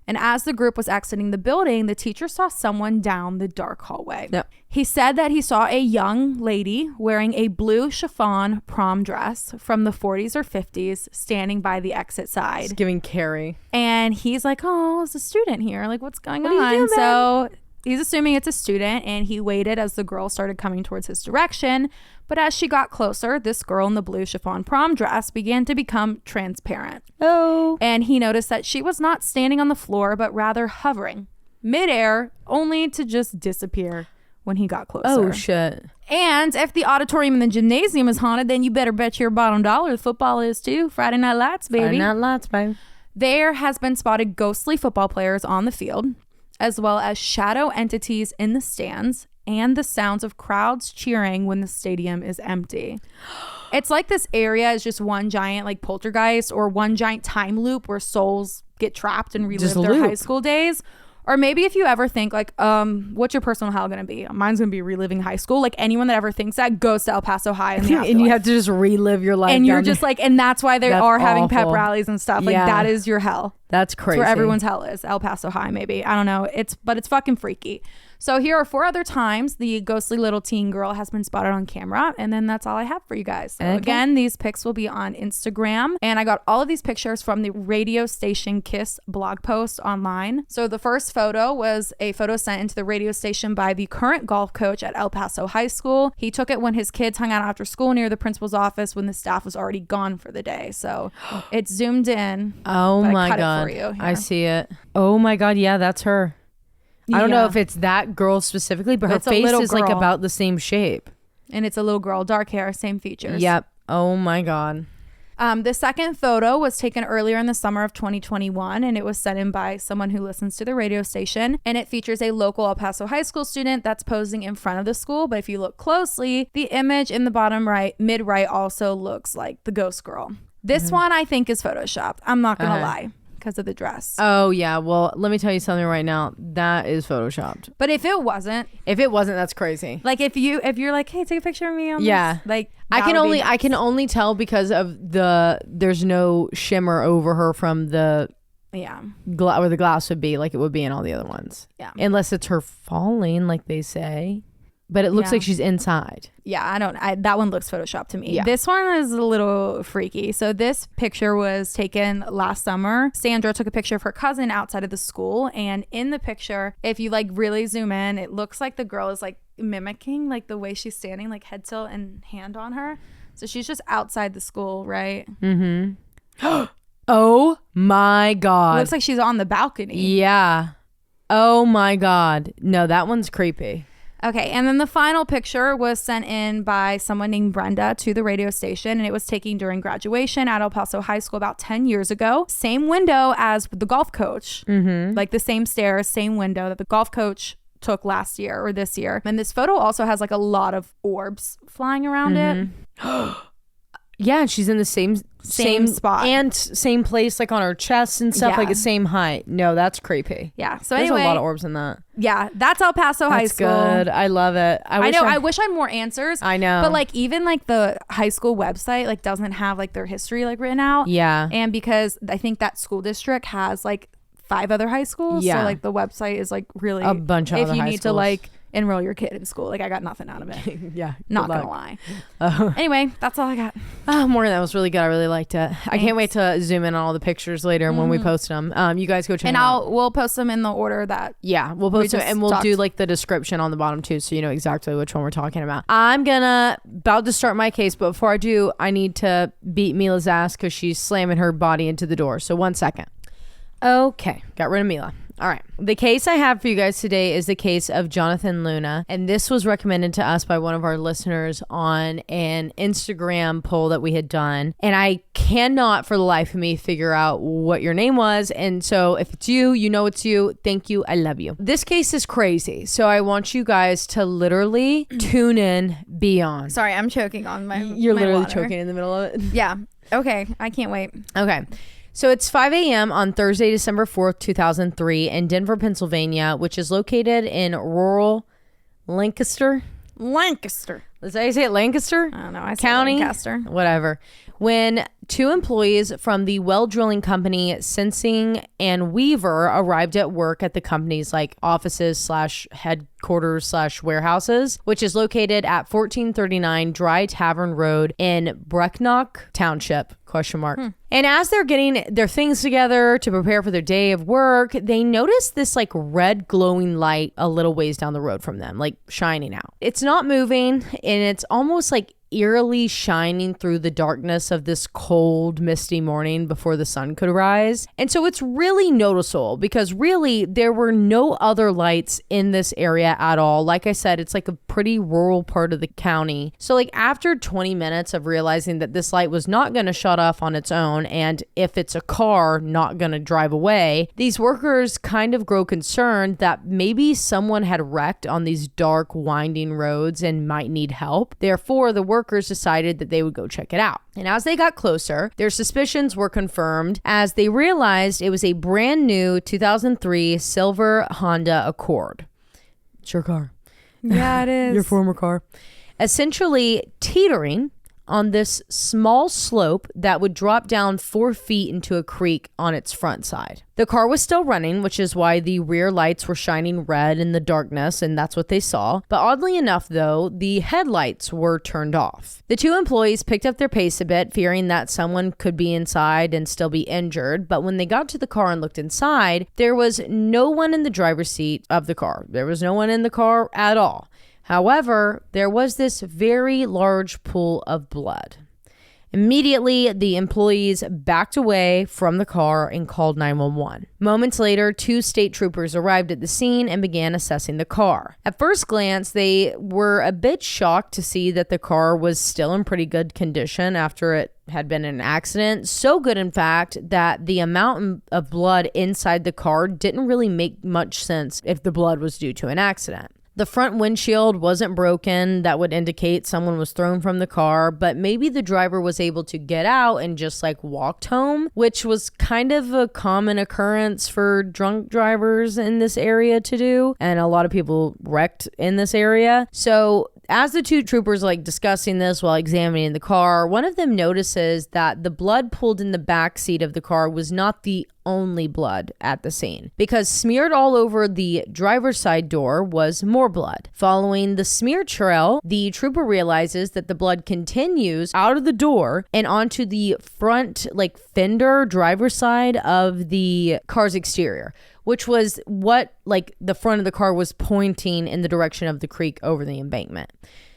And as the group was exiting the building, the teacher saw someone down the dark hallway. Yep. He said that he saw a young lady wearing a blue chiffon prom dress from the 40s or 50s standing by the exit side. It's giving Carrie. And he's like, oh, it's a student here. Like, what's going on? Are you doing, So he's assuming it's a student, and he waited as the girl started coming towards his direction. But as she got closer, this girl in the blue chiffon prom dress began to become transparent. Oh. And he noticed that she was not standing on the floor, but rather hovering midair, only to just disappear when he got closer. Oh, shit. And if the auditorium in the gymnasium is haunted, then you better bet your bottom dollar the football is too. Friday Night Lights, baby. Friday Night Lights, baby. There has been spotted ghostly football players on the field, as well as shadow entities in the stands, and the sounds of crowds cheering when the stadium is empty. It's like this area is just one giant like poltergeist, or one giant time loop where souls get trapped and relive their high school days. Or maybe if you ever think like, what's your personal hell gonna be? Mine's gonna be reliving high school. Like anyone that ever thinks that goes to El Paso High in the afterlife. And you have to just relive your life. And you're just like, and that's why they are having pep rallies and stuff. Like that is your hell. That's crazy. That's where everyone's hell is. El Paso High, maybe. I don't know. But it's fucking freaky. So here are 4 other times the ghostly little teen girl has been spotted on camera. And then that's all I have for you guys. So again, these pics will be on Instagram. And I got all of these pictures from the radio station Kiss blog post online. So the first photo was a photo sent into the radio station by the current golf coach at El Paso High School. He took it when his kids hung out after school near the principal's office when the staff was already gone for the day. So it's zoomed in. Oh my God. For you I see it. Oh my God. Yeah, that's her. I don't know if it's that girl specifically, but her face is like about the same shape. And it's a little girl, dark hair, same features. Yep. Oh my God. The second photo was taken earlier in the summer of 2021, and it was sent in by someone who listens to the radio station. And it features a local El Paso High School student that's posing in front of the school. But if you look closely, the image in the bottom right, mid right, also looks like the ghost girl. This one I think is photoshopped. I'm not gonna lie. Because of the dress. Oh yeah, well let me tell you something right now, that is photoshopped. But if it wasn't, that's crazy. Like if you're like, hey, take a picture of me on this, like I can only tell because of there's no shimmer over her from the where the glass would be, like it would be in all the other ones. Yeah, unless it's her falling, like they say. But it looks like she's inside. Yeah, that one looks photoshopped to me. Yeah. This one is a little freaky. So this picture was taken last summer. Sandra took a picture of her cousin outside of the school. And in the picture, if you like really zoom in, it looks like the girl is like mimicking like the way she's standing, like head tilt and hand on her. So she's just outside the school, right? Mm-hmm. Oh my God. It looks like she's on the balcony. Yeah. Oh my God. No, that one's creepy. Okay, and then the final picture was sent in by someone named Brenda to the radio station, and it was taken during graduation at El Paso High School about 10 years ago. Same window as the golf coach, like the same stairs, same window that the golf coach took last year or this year. And this photo also has like a lot of orbs flying around it. Yeah, she's in the same spot and same place, like on her chest and stuff, like the same height. No, that's creepy. Yeah. So there's anyway, a lot of orbs in that. Yeah, that's El Paso High School. Good. I love it. I wish I had more answers. I know. But like even like the high school website like doesn't have like their history like written out. Yeah. And because I think that school district has like 5 other high schools. Yeah. So like the website is like really a bunch of other high schools. If you need to like enroll your kid in school. Like, I got nothing out of it. Yeah. Not gonna lie. Anyway, that's all I got. Morgan, that was really good. I really liked it. Thanks. I can't wait to zoom in on all the pictures later when we post them. You guys go check them out. And we'll post them in the order that we'll post them, and we'll do like the description on the bottom too, so you know exactly which one we're talking about. I'm about to start my case, but before I do, I need to beat Mila's ass because she's slamming her body into the door. So 1 second. Okay, got rid of Mila. All right. The case I have for you guys today is the case of Jonathan Luna. And this was recommended to us by one of our listeners on an Instagram poll that we had done. And I cannot for the life of me figure out what your name was. And so if it's you, you know it's you. Thank you. I love you. This case is crazy. So I want you guys to literally tune in beyond. Sorry, I'm choking on my You're my literally water. choking in the middle of it. Yeah. Okay. I can't wait. Okay. So it's 5 a.m. on Thursday, December 4th, 2003 in Denver, Pennsylvania, which is located in rural Lancaster. Is that how you say it? Lancaster? I don't know. I say County? Lancaster. Whatever. When two employees from the well drilling company Sensing and Weaver arrived at work at the company's like offices / headquarters / warehouses, which is located at 1439 Dry Tavern Road in Brecknock Township, ? And as they're getting their things together to prepare for their day of work, they notice this like red glowing light a little ways down the road from them, like shining out. It's not moving, and it's almost like eerily shining through the darkness of this cold, misty morning before the sun could rise. And so it's really noticeable because really there were no other lights in this area at all. Like I said, it's like a pretty rural part of the county. So like after 20 minutes of realizing that this light was not going to shut off on its own, and if it's a car, not going to drive away, these workers kind of grow concerned that maybe someone had wrecked on these dark, winding roads and might need help. Therefore, the workers decided that they would go check it out. And as they got closer, their suspicions were confirmed as they realized it was a brand new 2003 silver Honda Accord. It's your car. Yeah, it is. Your former car. Essentially teetering on this small slope that would drop down 4 feet into a creek on its front side. The car was still running, which is why the rear lights were shining red in the darkness, and that's what they saw. But oddly enough, though, the headlights were turned off. The two employees picked up their pace a bit, fearing that someone could be inside and still be injured. But when they got to the car and looked inside, there was no one in the driver's seat of the car. There was no one in the car at all. However, there was this very large pool of blood. Immediately, the employees backed away from the car and called 911. Moments later, 2 state troopers arrived at the scene and began assessing the car. At first glance, they were a bit shocked to see that the car was still in pretty good condition after it had been in an accident. So good, in fact, that the amount of blood inside the car didn't really make much sense if the blood was due to an accident. The front windshield wasn't broken. That would indicate someone was thrown from the car, but maybe the driver was able to get out and just like walked home, which was kind of a common occurrence for drunk drivers in this area to do. And a lot of people wrecked in this area. So as the two troopers like discussing this while examining the car, one of them notices that the blood pooled in the back seat of the car was not the only blood at the scene, because smeared all over the driver's side door was more blood. Following the smear trail, the trooper realizes that the blood continues out of the door and onto the front like fender driver's side of the car's exterior, which was what like the front of the car was pointing in the direction of the creek over the embankment.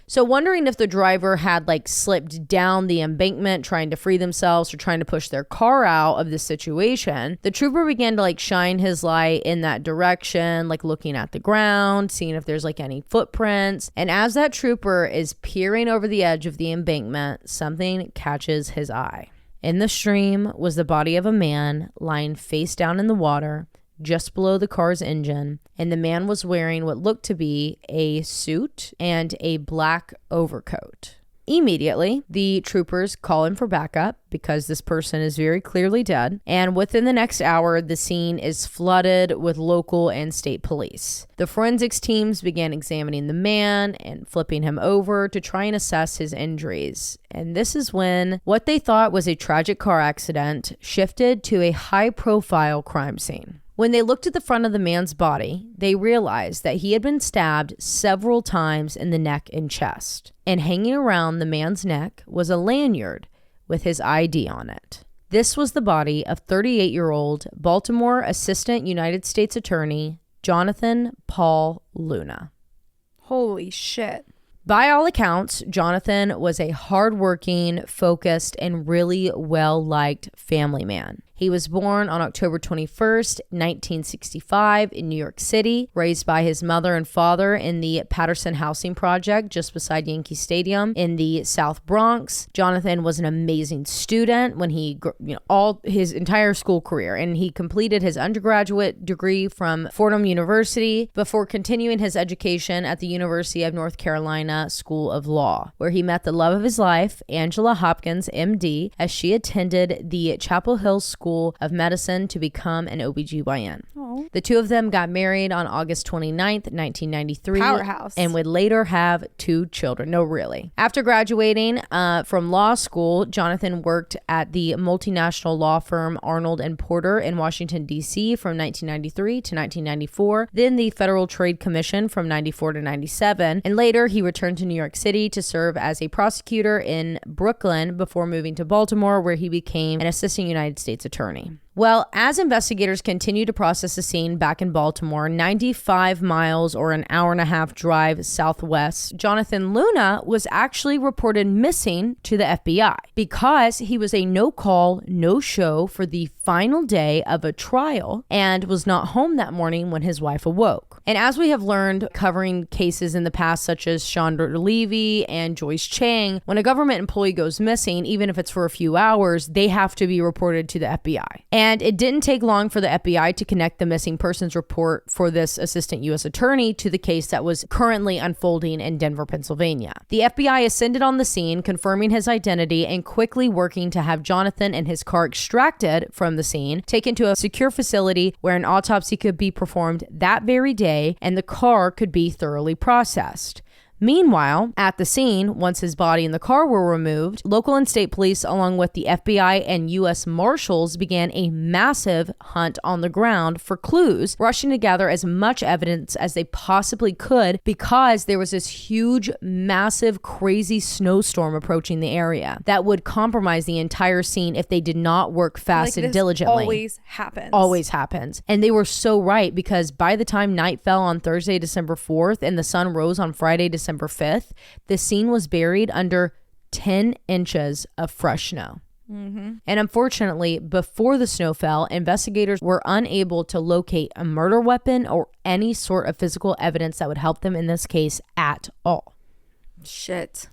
So wondering if the driver had like slipped down the embankment trying to free themselves or trying to push their car out of the situation, the trooper began to like shine his light in that direction, like looking at the ground, seeing if there's like any footprints. And as that trooper is peering over the edge of the embankment, something catches his eye. In the stream was the body of a man lying face down in the water just below the car's engine, and the man was wearing what looked to be a suit and a black overcoat. Immediately, the troopers call in for backup because this person is very clearly dead, and within the next hour, the scene is flooded with local and state police. The forensics teams began examining the man and flipping him over to try and assess his injuries. And this is when what they thought was a tragic car accident shifted to a high-profile crime scene. When they looked at the front of the man's body, they realized that he had been stabbed several times in the neck and chest. And hanging around the man's neck was a lanyard with his ID on it. This was the body of 38-year-old Baltimore Assistant United States Attorney Jonathan Paul Luna. Holy shit. By all accounts, Jonathan was a hardworking, focused, and really well-liked family man. He was born on October 21st, 1965 in New York City, raised by his mother and father in the Patterson Housing Project just beside Yankee Stadium in the South Bronx. Jonathan was an amazing student when all his entire school career, and he completed his undergraduate degree from Fordham University before continuing his education at the University of North Carolina School of Law, where he met the love of his life, Angela Hopkins, MD, as she attended the Chapel Hill School of Medicine to become an OBGYN. Aww. The two of them got married on August 29th, 1993. Powerhouse. And would later have 2 children. No, really. After graduating from law school, Jonathan worked at the multinational law firm Arnold and Porter in Washington, D.C. from 1993 to 1994, then the Federal Trade Commission from 94 to 97, and later he returned to New York City to serve as a prosecutor in Brooklyn before moving to Baltimore, where he became an assistant United States attorney. Well, as investigators continue to process the scene back in Baltimore, 95 miles or an hour and a half drive southwest, Jonathan Luna was actually reported missing to the FBI because he was a no-call, no-show for the final day of a trial and was not home that morning when his wife awoke. And as we have learned covering cases in the past such as Chandra Levy and Joyce Chang, when a government employee goes missing, even if it's for a few hours, they have to be reported to the FBI. And it didn't take long for the FBI to connect the missing persons report for this assistant U.S. attorney to the case that was currently unfolding in Denver, Pennsylvania. The FBI ascended on the scene, confirming his identity and quickly working to have Jonathan and his car extracted from the scene, taken to a secure facility where an autopsy could be performed that very day and the car could be thoroughly processed. Meanwhile, at the scene, once his body and the car were removed, local and state police, along with the FBI and U.S. Marshals, began a massive hunt on the ground for clues, rushing to gather as much evidence as they possibly could because there was this huge, massive, crazy snowstorm approaching the area that would compromise the entire scene if they did not work fast and diligently. Always happens. Always happens. And they were so right because by the time night fell on Thursday, December 4th, and the sun rose on Friday, December 5th, the scene was buried under 10 inches of fresh snow. Mm-hmm. And unfortunately, before the snow fell, investigators were unable to locate a murder weapon or any sort of physical evidence that would help them in this case at all. Shit.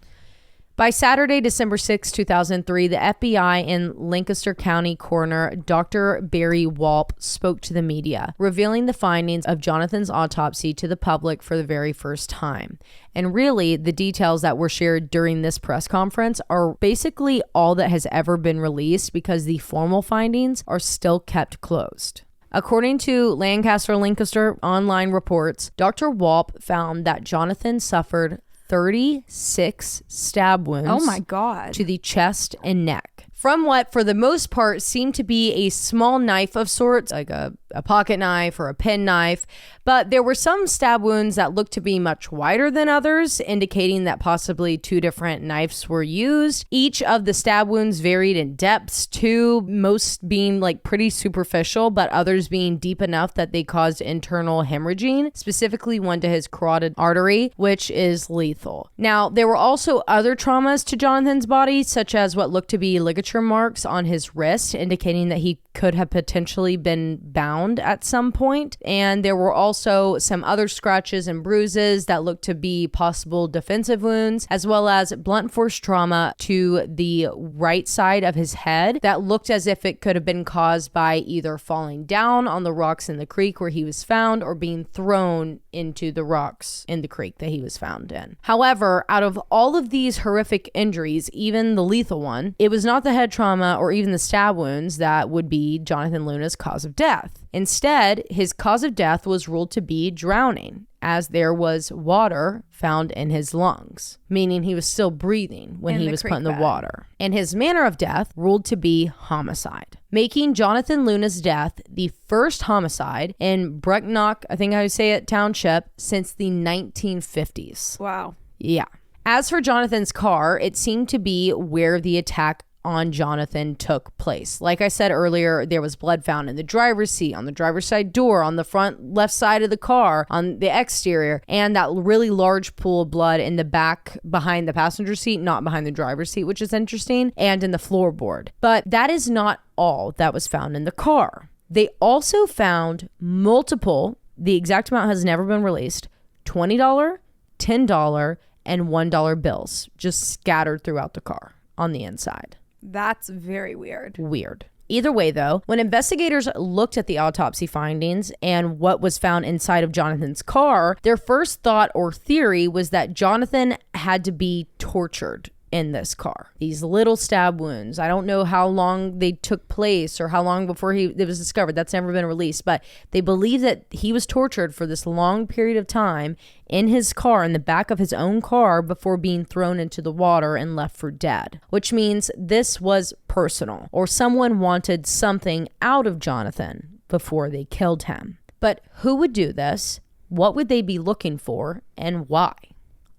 By Saturday, December 6, 2003, the FBI in Lancaster County coroner Dr. Barry Walp spoke to the media, revealing the findings of Jonathan's autopsy to the public for the very first time. And really, the details that were shared during this press conference are basically all that has ever been released because the formal findings are still kept closed. According to Lancaster online reports, Dr. Walp found that Jonathan suffered 36 stab wounds. Oh my God. To the chest and neck. From what, for the most part, seemed to be a small knife of sorts, like a pocket knife or a penknife. But there were some stab wounds that looked to be much wider than others, indicating that possibly 2 different knives were used. Each of the stab wounds varied in depths too, most being like pretty superficial, but others being deep enough that they caused internal hemorrhaging, specifically one to his carotid artery, which is lethal. Now, there were also other traumas to Jonathan's body, such as what looked to be ligature marks on his wrist, indicating that he could have potentially been bound at some point. And there were also some other scratches and bruises that looked to be possible defensive wounds, as well as blunt force trauma to the right side of his head that looked as if it could have been caused by either falling down on the rocks in the creek where he was found or being thrown into the rocks in the creek that he was found in. However, out of all of these horrific injuries, even the lethal one, it was not the head trauma or even the stab wounds that would be Jonathan Luna's cause of death. Instead, his cause of death was ruled to be drowning, as there was water found in his lungs, meaning he was still breathing when he was put in the water. And his manner of death ruled to be homicide. making Jonathan Luna's death the first homicide in Brecknock, I think I would say it, Township, since the 1950s. Wow. Yeah. As for Jonathan's car, it seemed to be where the attack on Jonathan took place. Like I said earlier, there was blood found in the driver's seat, on the driver's side door, on the front left side of the car, on the exterior, and that really large pool of blood in the back behind the passenger seat, not behind the driver's seat, which is interesting, and in the floorboard. But that is not all that was found in the car. They also found multiple, the exact amount has never been released, $20, $10, and $1 bills just scattered throughout the car on the inside. That's very weird. Weird. Either way, though, when investigators looked at the autopsy findings and what was found inside of Jonathan's car, their first thought or theory was that Jonathan had to be tortured in this car. These little stab wounds. I don't know how long they took place or how long before it was discovered. That's never been released. But they believe that he was tortured for this long period of time in his car, in the back of his own car, before being thrown into the water and left for dead. Which means this was personal, or someone wanted something out of Jonathan before they killed him. But who would do this? What would they be looking for? And why?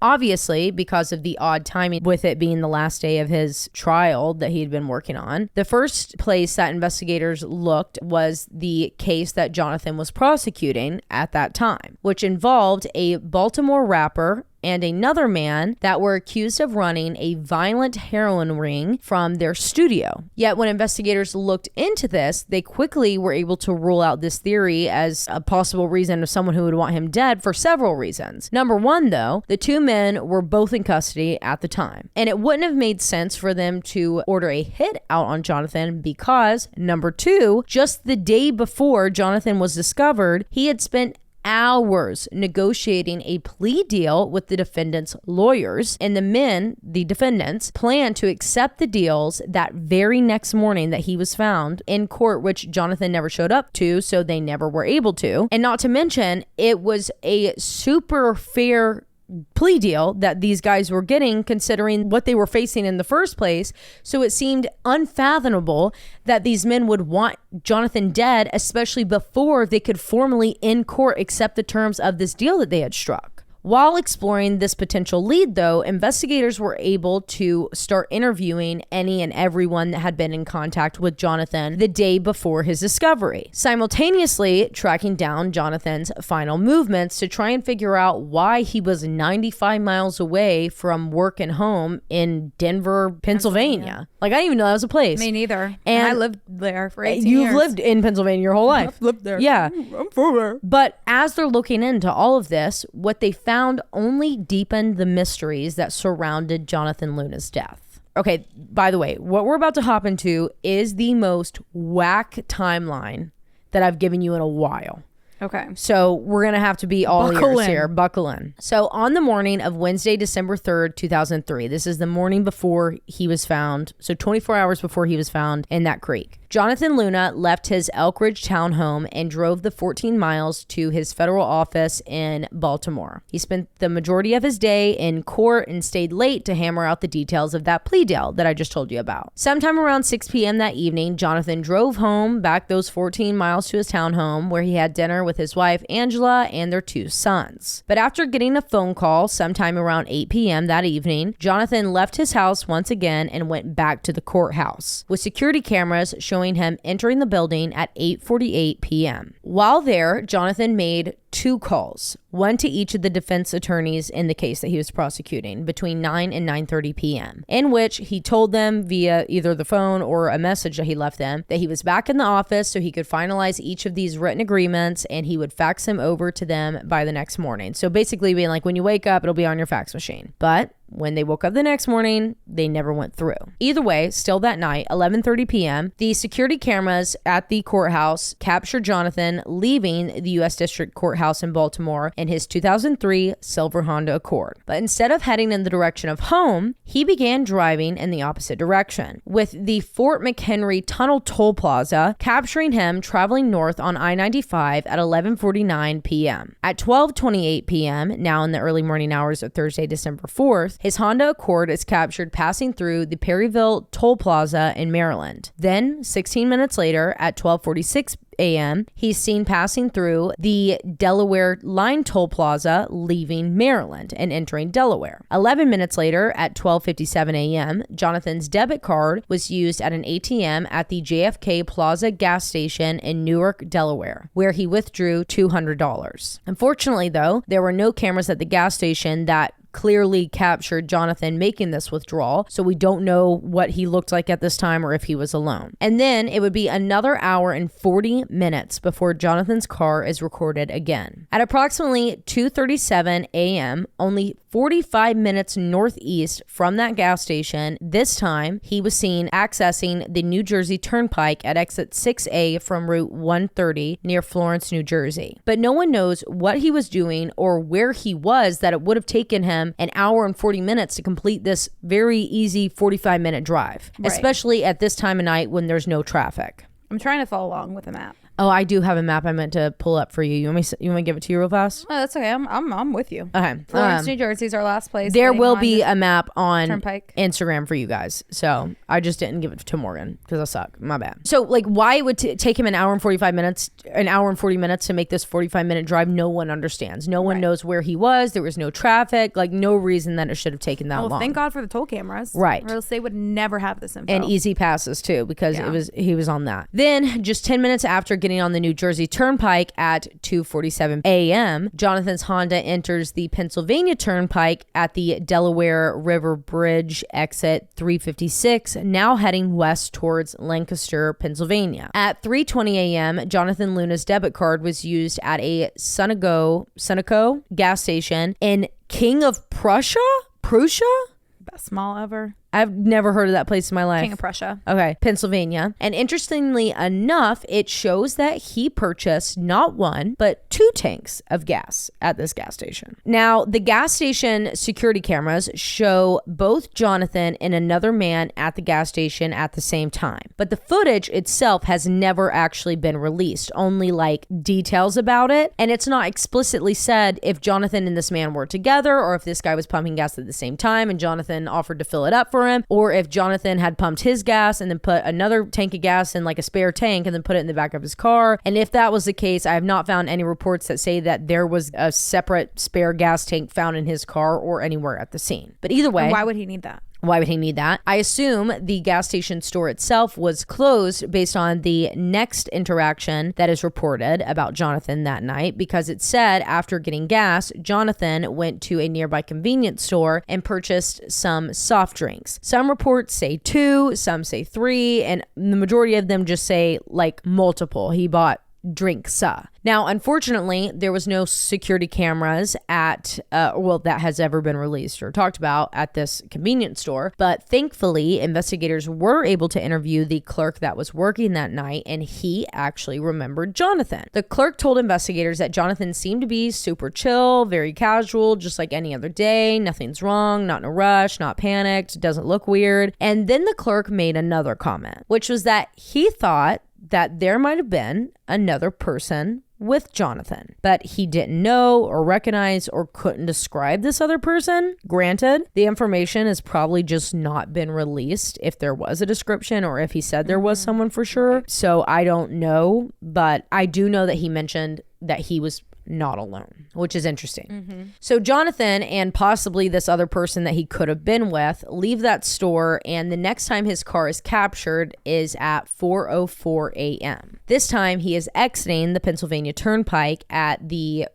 Obviously, because of the odd timing with it being the last day of his trial that he'd been working on, the first place that investigators looked was the case that Jonathan was prosecuting at that time, which involved a Baltimore rapper and another man that were accused of running a violent heroin ring from their studio. Yet when investigators looked into this, they quickly were able to rule out this theory as a possible reason of someone who would want him dead for several reasons. Number one, though, the two men were both in custody at the time, and it wouldn't have made sense for them to order a hit out on Jonathan because, number two, just the day before Jonathan was discovered, he had spent hours negotiating a plea deal with the defendant's lawyers, and the defendants, planned to accept the deals that very next morning that he was found in court, which Jonathan never showed up to, so they never were able to. And not to mention, it was a super fair plea deal that these guys were getting considering what they were facing in the first place. So it seemed unfathomable that these men would want Jonathan dead, especially before they could formally in court accept the terms of this deal that they had struck. While exploring this potential lead, though, investigators were able to start interviewing any and everyone that had been in contact with Jonathan the day before his discovery, simultaneously tracking down Jonathan's final movements to try and figure out why he was 95 miles away from work and home in Denver, Pennsylvania. Like, I didn't even know that was a place. Me neither. And I lived there for 18 years. You've lived in Pennsylvania your whole life. I've lived there. Yeah. I'm from there. But as they're looking into all of this, what they found only deepened the mysteries that surrounded Jonathan Luna's death. Okay, by the way, what we're about to hop into is the most whack timeline that I've given you in a while. Okay. So we're going to have to be all ears here. Buckle in. So on the morning of Wednesday, December 3rd, 2003, this is the morning before he was found. So 24 hours before he was found in that creek, Jonathan Luna left his Elk Ridge townhome and drove the 14 miles to his federal office in Baltimore. He spent the majority of his day in court and stayed late to hammer out the details of that plea deal that I just told you about. Sometime around 6 p.m. that evening, Jonathan drove home back those 14 miles to his townhome where he had dinner with his wife, Angela, and their two sons. But after getting a phone call sometime around 8 p.m. that evening, Jonathan left his house once again and went back to the courthouse, with security cameras showing him entering the building at 8:48 p.m. While there, Jonathan made two calls, one to each of the defense attorneys in the case that he was prosecuting between 9 and 9:30 p.m., in which he told them via either the phone or a message that he left them that he was back in the office so he could finalize each of these written agreements and he would fax them over to them by the next morning. So basically being like, when you wake up, it'll be on your fax machine. But when they woke up the next morning, they never went through. Either way, still that night, 11:30 p.m., the security cameras at the courthouse captured Jonathan began leaving the U.S. District Courthouse in Baltimore in his 2003 silver Honda Accord. But instead of heading in the direction of home, he began driving in the opposite direction, with the Fort McHenry Tunnel Toll Plaza capturing him traveling north on I-95 at 11:49 p.m. At 12:28 p.m., now in the early morning hours of Thursday, December 4th, his Honda Accord is captured passing through the Perryville Toll Plaza in Maryland. Then, 16 minutes later, at 12:46 a.m., he's seen passing through the Delaware Line Toll Plaza, leaving Maryland and entering Delaware. 11 minutes later, at 12:57 a.m., Jonathan's debit card was used at an ATM at the JFK Plaza gas station in Newark, Delaware, where he withdrew $200. Unfortunately, though, there were no cameras at the gas station that clearly captured Jonathan making this withdrawal, so we don't know what he looked like at this time or if he was alone. And then it would be another hour and 40 minutes before Jonathan's car is recorded again. At approximately 2:37 a.m., only 45 minutes northeast from that gas station, this time he was seen accessing the New Jersey Turnpike at exit 6A from Route 130 near Florence, New Jersey. But no one knows what he was doing or where he was that it would have taken him an hour and 40 minutes to complete this very easy 45-minute drive, right, especially at this time of night when there's no traffic. I'm trying to follow along with the map. Oh, I do have a map I meant to pull up for you. You want me to give it to you real fast? Oh, that's okay. I'm with you. Okay. Florence, New Jersey is our last place. There will be a map on Turnpike. Instagram for you guys. So I just didn't give it to Morgan because I suck. My bad. So like why it would take him an hour and 40 minutes to make this 45-minute drive, no one understands. No one knows where he was. There was no traffic. Like no reason that it should have taken that long. Thank God for the toll cameras. Right. Or else they would never have this info. And easy passes too, because he was on that. Then just 10 minutes after getting on the New Jersey Turnpike at 2:47 a.m., Jonathan's Honda enters the Pennsylvania Turnpike at the Delaware River Bridge exit 356, now heading west towards Lancaster, Pennsylvania. At 3:20 a.m., Jonathan Luna's debit card was used at a Sunoco gas station in King of Prussia? Best mall ever. I've never heard of that place in my life. King of Prussia. Okay, Pennsylvania. And interestingly enough, it shows that he purchased not one, but 2 tanks of gas at this gas station. Now, the gas station security cameras show both Jonathan and another man at the gas station at the same time. But the footage itself has never actually been released, only like details about it. And it's not explicitly said if Jonathan and this man were together or if this guy was pumping gas at the same time and Jonathan offered to fill it up for him, or if Jonathan had pumped his gas and then put another tank of gas in like a spare tank and then put it in the back of his car. And if that was the case, I have not found any reports that say that there was a separate spare gas tank found in his car or anywhere at the scene. But either way, And why would he need that? Why would he need that? I assume the gas station store itself was closed based on the next interaction that is reported about Jonathan that night, because it said after getting gas, Jonathan went to a nearby convenience store and purchased some soft drinks. Some reports say 2, some say 3, and the majority of them just say like multiple. He bought drinks. Now, unfortunately, there was no security cameras at, that has ever been released or talked about at this convenience store. But thankfully, investigators were able to interview the clerk that was working that night, and he actually remembered Jonathan. The clerk told investigators that Jonathan seemed to be super chill, very casual, just like any other day. Nothing's wrong, not in a rush, not panicked, doesn't look weird. And then the clerk made another comment, which was that he thought that there might have been another person with Jonathan, but he didn't know or recognize or couldn't describe this other person. Granted, the information has probably just not been released if there was a description or if he said there was someone for sure. So I don't know, but I do know that he mentioned that he was not alone, which is interesting. So Jonathan and possibly this other person that he could have been with leave that store, and the next time his car is captured is at 4:04 a.m. This time he is exiting the Pennsylvania Turnpike at the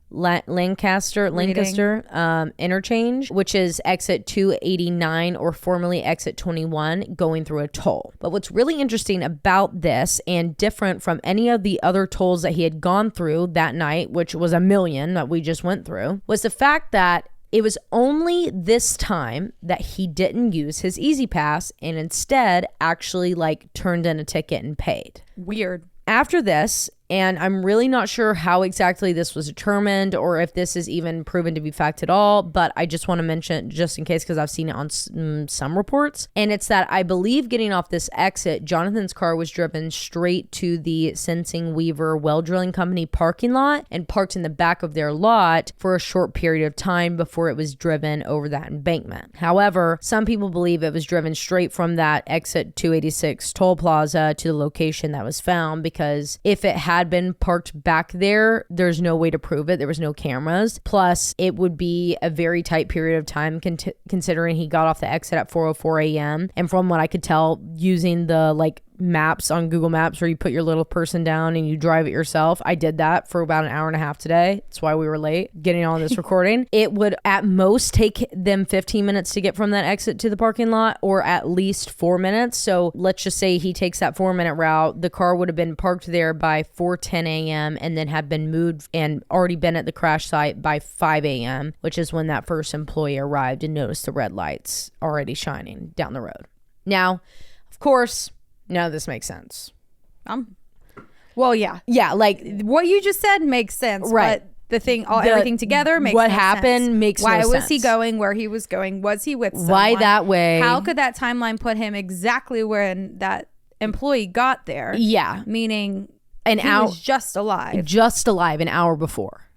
Lancaster interchange, which is exit 289 or formerly exit 21, going through a toll. But what's really interesting about this and different from any of the other tolls that he had gone through that night, which was a million that we just went through, was the fact that it was only this time that he didn't use his Easy Pass and instead actually like turned in a ticket and paid. Weird. after this, and I'm really not sure how exactly this was determined or if this is even proven to be fact at all, but I just want to mention just in case because I've seen it on some reports. And it's that I believe getting off this exit, Jonathan's car was driven straight to the Sensing Weaver Well Drilling Company parking lot and parked in the back of their lot for a short period of time before it was driven over that embankment. However, some people believe it was driven straight from that exit 286 toll plaza to the location that was found, because if it had been parked back there, there's no way to prove it. There was no cameras. Plus, it would be a very tight period of time considering he got off the exit at 4:04 a.m. And from what I could tell, using the maps on Google Maps where you put your little person down and you drive it yourself. I did that for about an hour and a half today. That's why we were late getting on this recording. It would at most take them 15 minutes to get from that exit to the parking lot, or at least 4 minutes. So let's just say he takes that 4-minute route. The car would have been parked there by 4:10 a.m. and then have been moved and already been at the crash site by 5 a.m., which is when that first employee arrived and noticed the red lights already shining down the road. Now, of course, none of this makes sense. Well, yeah. Yeah, what you just said makes sense. Right. But the thing, everything together makes what no happened sense. Makes Why no sense. was he going where he was going? Was he with someone? Why that way? How could that timeline put him exactly when that employee got there? Yeah. Meaning he was just alive. Just alive an hour before.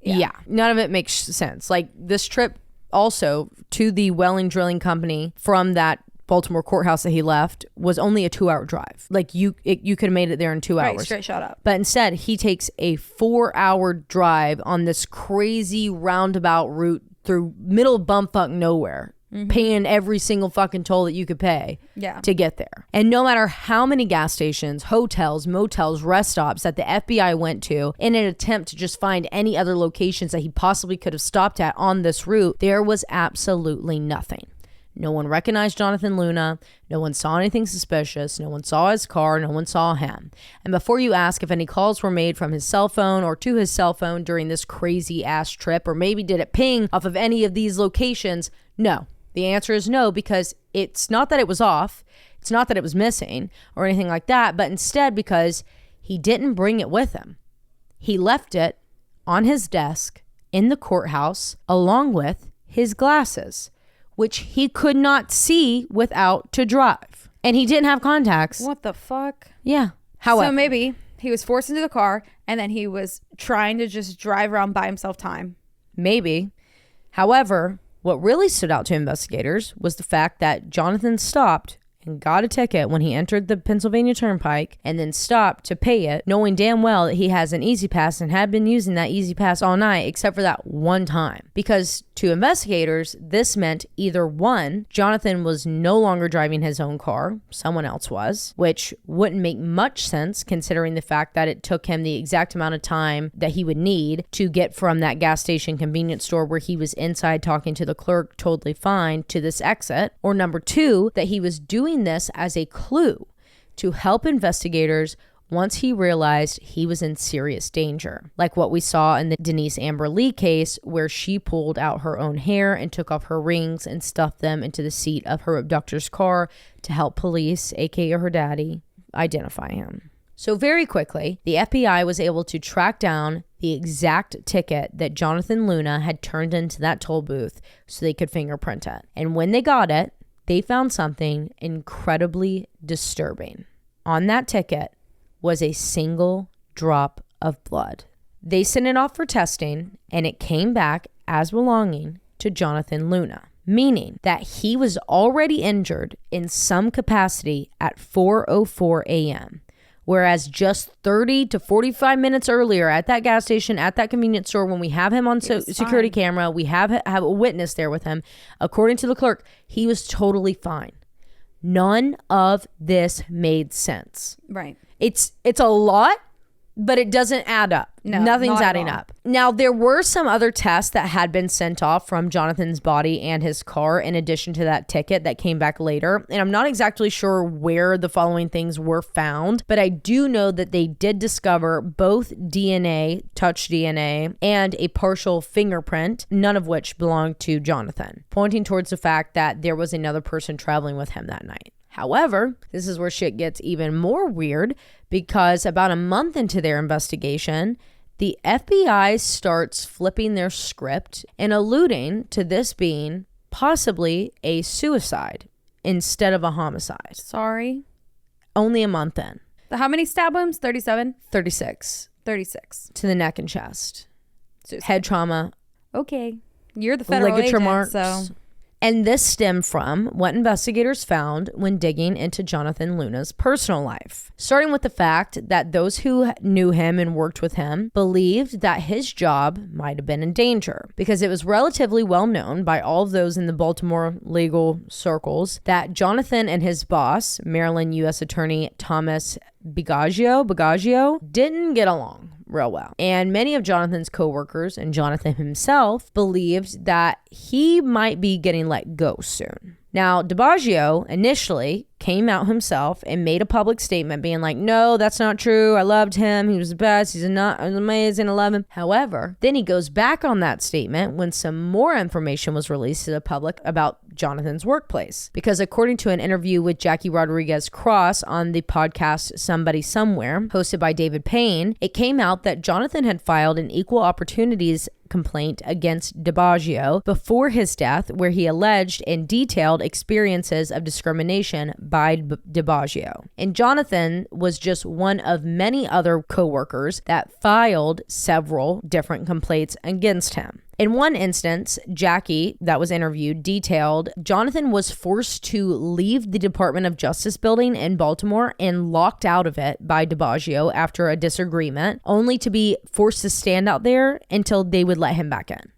Yeah. None of it makes sense. This trip also to the Welling Drilling Company from that Baltimore courthouse that he left was only a 2-hour drive. You could have made it there in 2 hours. Right, straight shot up. But instead, he takes a 4-hour drive on this crazy roundabout route through middle of bumfuck nowhere, paying every single fucking toll that you could pay to get there. And no matter how many gas stations, hotels, motels, rest stops that the FBI went to in an attempt to just find any other locations that he possibly could have stopped at on this route, there was absolutely nothing. No one recognized Jonathan Luna. No one saw anything suspicious. No one saw his car. No one saw him. And before you ask if any calls were made from his cell phone or to his cell phone during this crazy ass trip, or maybe did it ping off of any of these locations? No. The answer is no, because it's not that it was off. It's not that it was missing or anything like that, but instead because he didn't bring it with him. He left it on his desk in the courthouse along with his glasses, which he could not see without to drive. And he didn't have contacts. What the fuck? Yeah. However, so maybe he was forced into the car and then he was trying to just drive around by himself time. Maybe. However, what really stood out to investigators was the fact that Jonathan stopped and got a ticket when he entered the Pennsylvania Turnpike and then stopped to pay it, knowing damn well that he has an Easy Pass and had been using that Easy Pass all night except for that one time. Because to investigators, this meant either one, Jonathan was no longer driving his own car, someone else was, which wouldn't make much sense considering the fact that it took him the exact amount of time that he would need to get from that gas station convenience store where he was inside talking to the clerk totally fine to this exit, or number two, that he was doing this as a clue to help investigators once he realized he was in serious danger. Like what we saw in the Denise Amber Lee case, where she pulled out her own hair and took off her rings and stuffed them into the seat of her abductor's car to help police, aka her daddy, identify him. So very quickly, the FBI was able to track down the exact ticket that Jonathan Luna had turned into that toll booth so they could fingerprint it. And when they got it, they found something incredibly disturbing. On that ticket was a single drop of blood. They sent it off for testing, and it came back as belonging to Jonathan Luna, meaning that he was already injured in some capacity at 4:04 a.m., whereas just 30 to 45 minutes earlier at that gas station, at that convenience store, when we have him on security camera, we have a witness there with him. According to the clerk, he was totally fine. None of this made sense. Right. It's a lot, but it doesn't add up. No, nothing's not adding at all. up. Now, there were some other tests that had been sent off from Jonathan's body and his car in addition to that ticket that came back later. And I'm not exactly sure where the following things were found, but I do know that they did discover both DNA, touch DNA, and a partial fingerprint, none of which belonged to Jonathan, pointing towards the fact that there was another person traveling with him that night. However, this is where shit gets even more weird, because about a month into their investigation, the FBI starts flipping their script and alluding to this being possibly a suicide instead of a homicide. Sorry. Only a month in. How many stab wounds? 37? 36. 36. To the neck and chest. Suicide. Head trauma. Okay. You're the federal Ligature agent, marks. so... And this stemmed from what investigators found when digging into Jonathan Luna's personal life. Starting with the fact that those who knew him and worked with him believed that his job might have been in danger, because it was relatively well known by all of those in the Baltimore legal circles that Jonathan and his boss, Maryland U.S. Attorney Thomas Biagio, didn't get along real well. And many of Jonathan's co-workers and Jonathan himself believed that he might be getting let go soon. Now, DiBiagio initially came out himself and made a public statement being like, no, that's not true. I loved him. He was the best. He's amazing. I love him. However, then he goes back on that statement when some more information was released to the public about Jonathan's workplace. Because according to an interview with Jackie Rodriguez Cross on the podcast Somebody Somewhere, hosted by David Payne, it came out that Jonathan had filed an equal opportunities complaint against DiBiagio before his death, where he alleged and detailed experiences of discrimination by DiBiagio. And Jonathan was just one of many other co-workers that filed several different complaints against him. In one instance, Jackie, that was interviewed, detailed Jonathan was forced to leave the Department of Justice building in Baltimore and locked out of it by DiBiagio after a disagreement, only to be forced to stand out there until they would let him back in.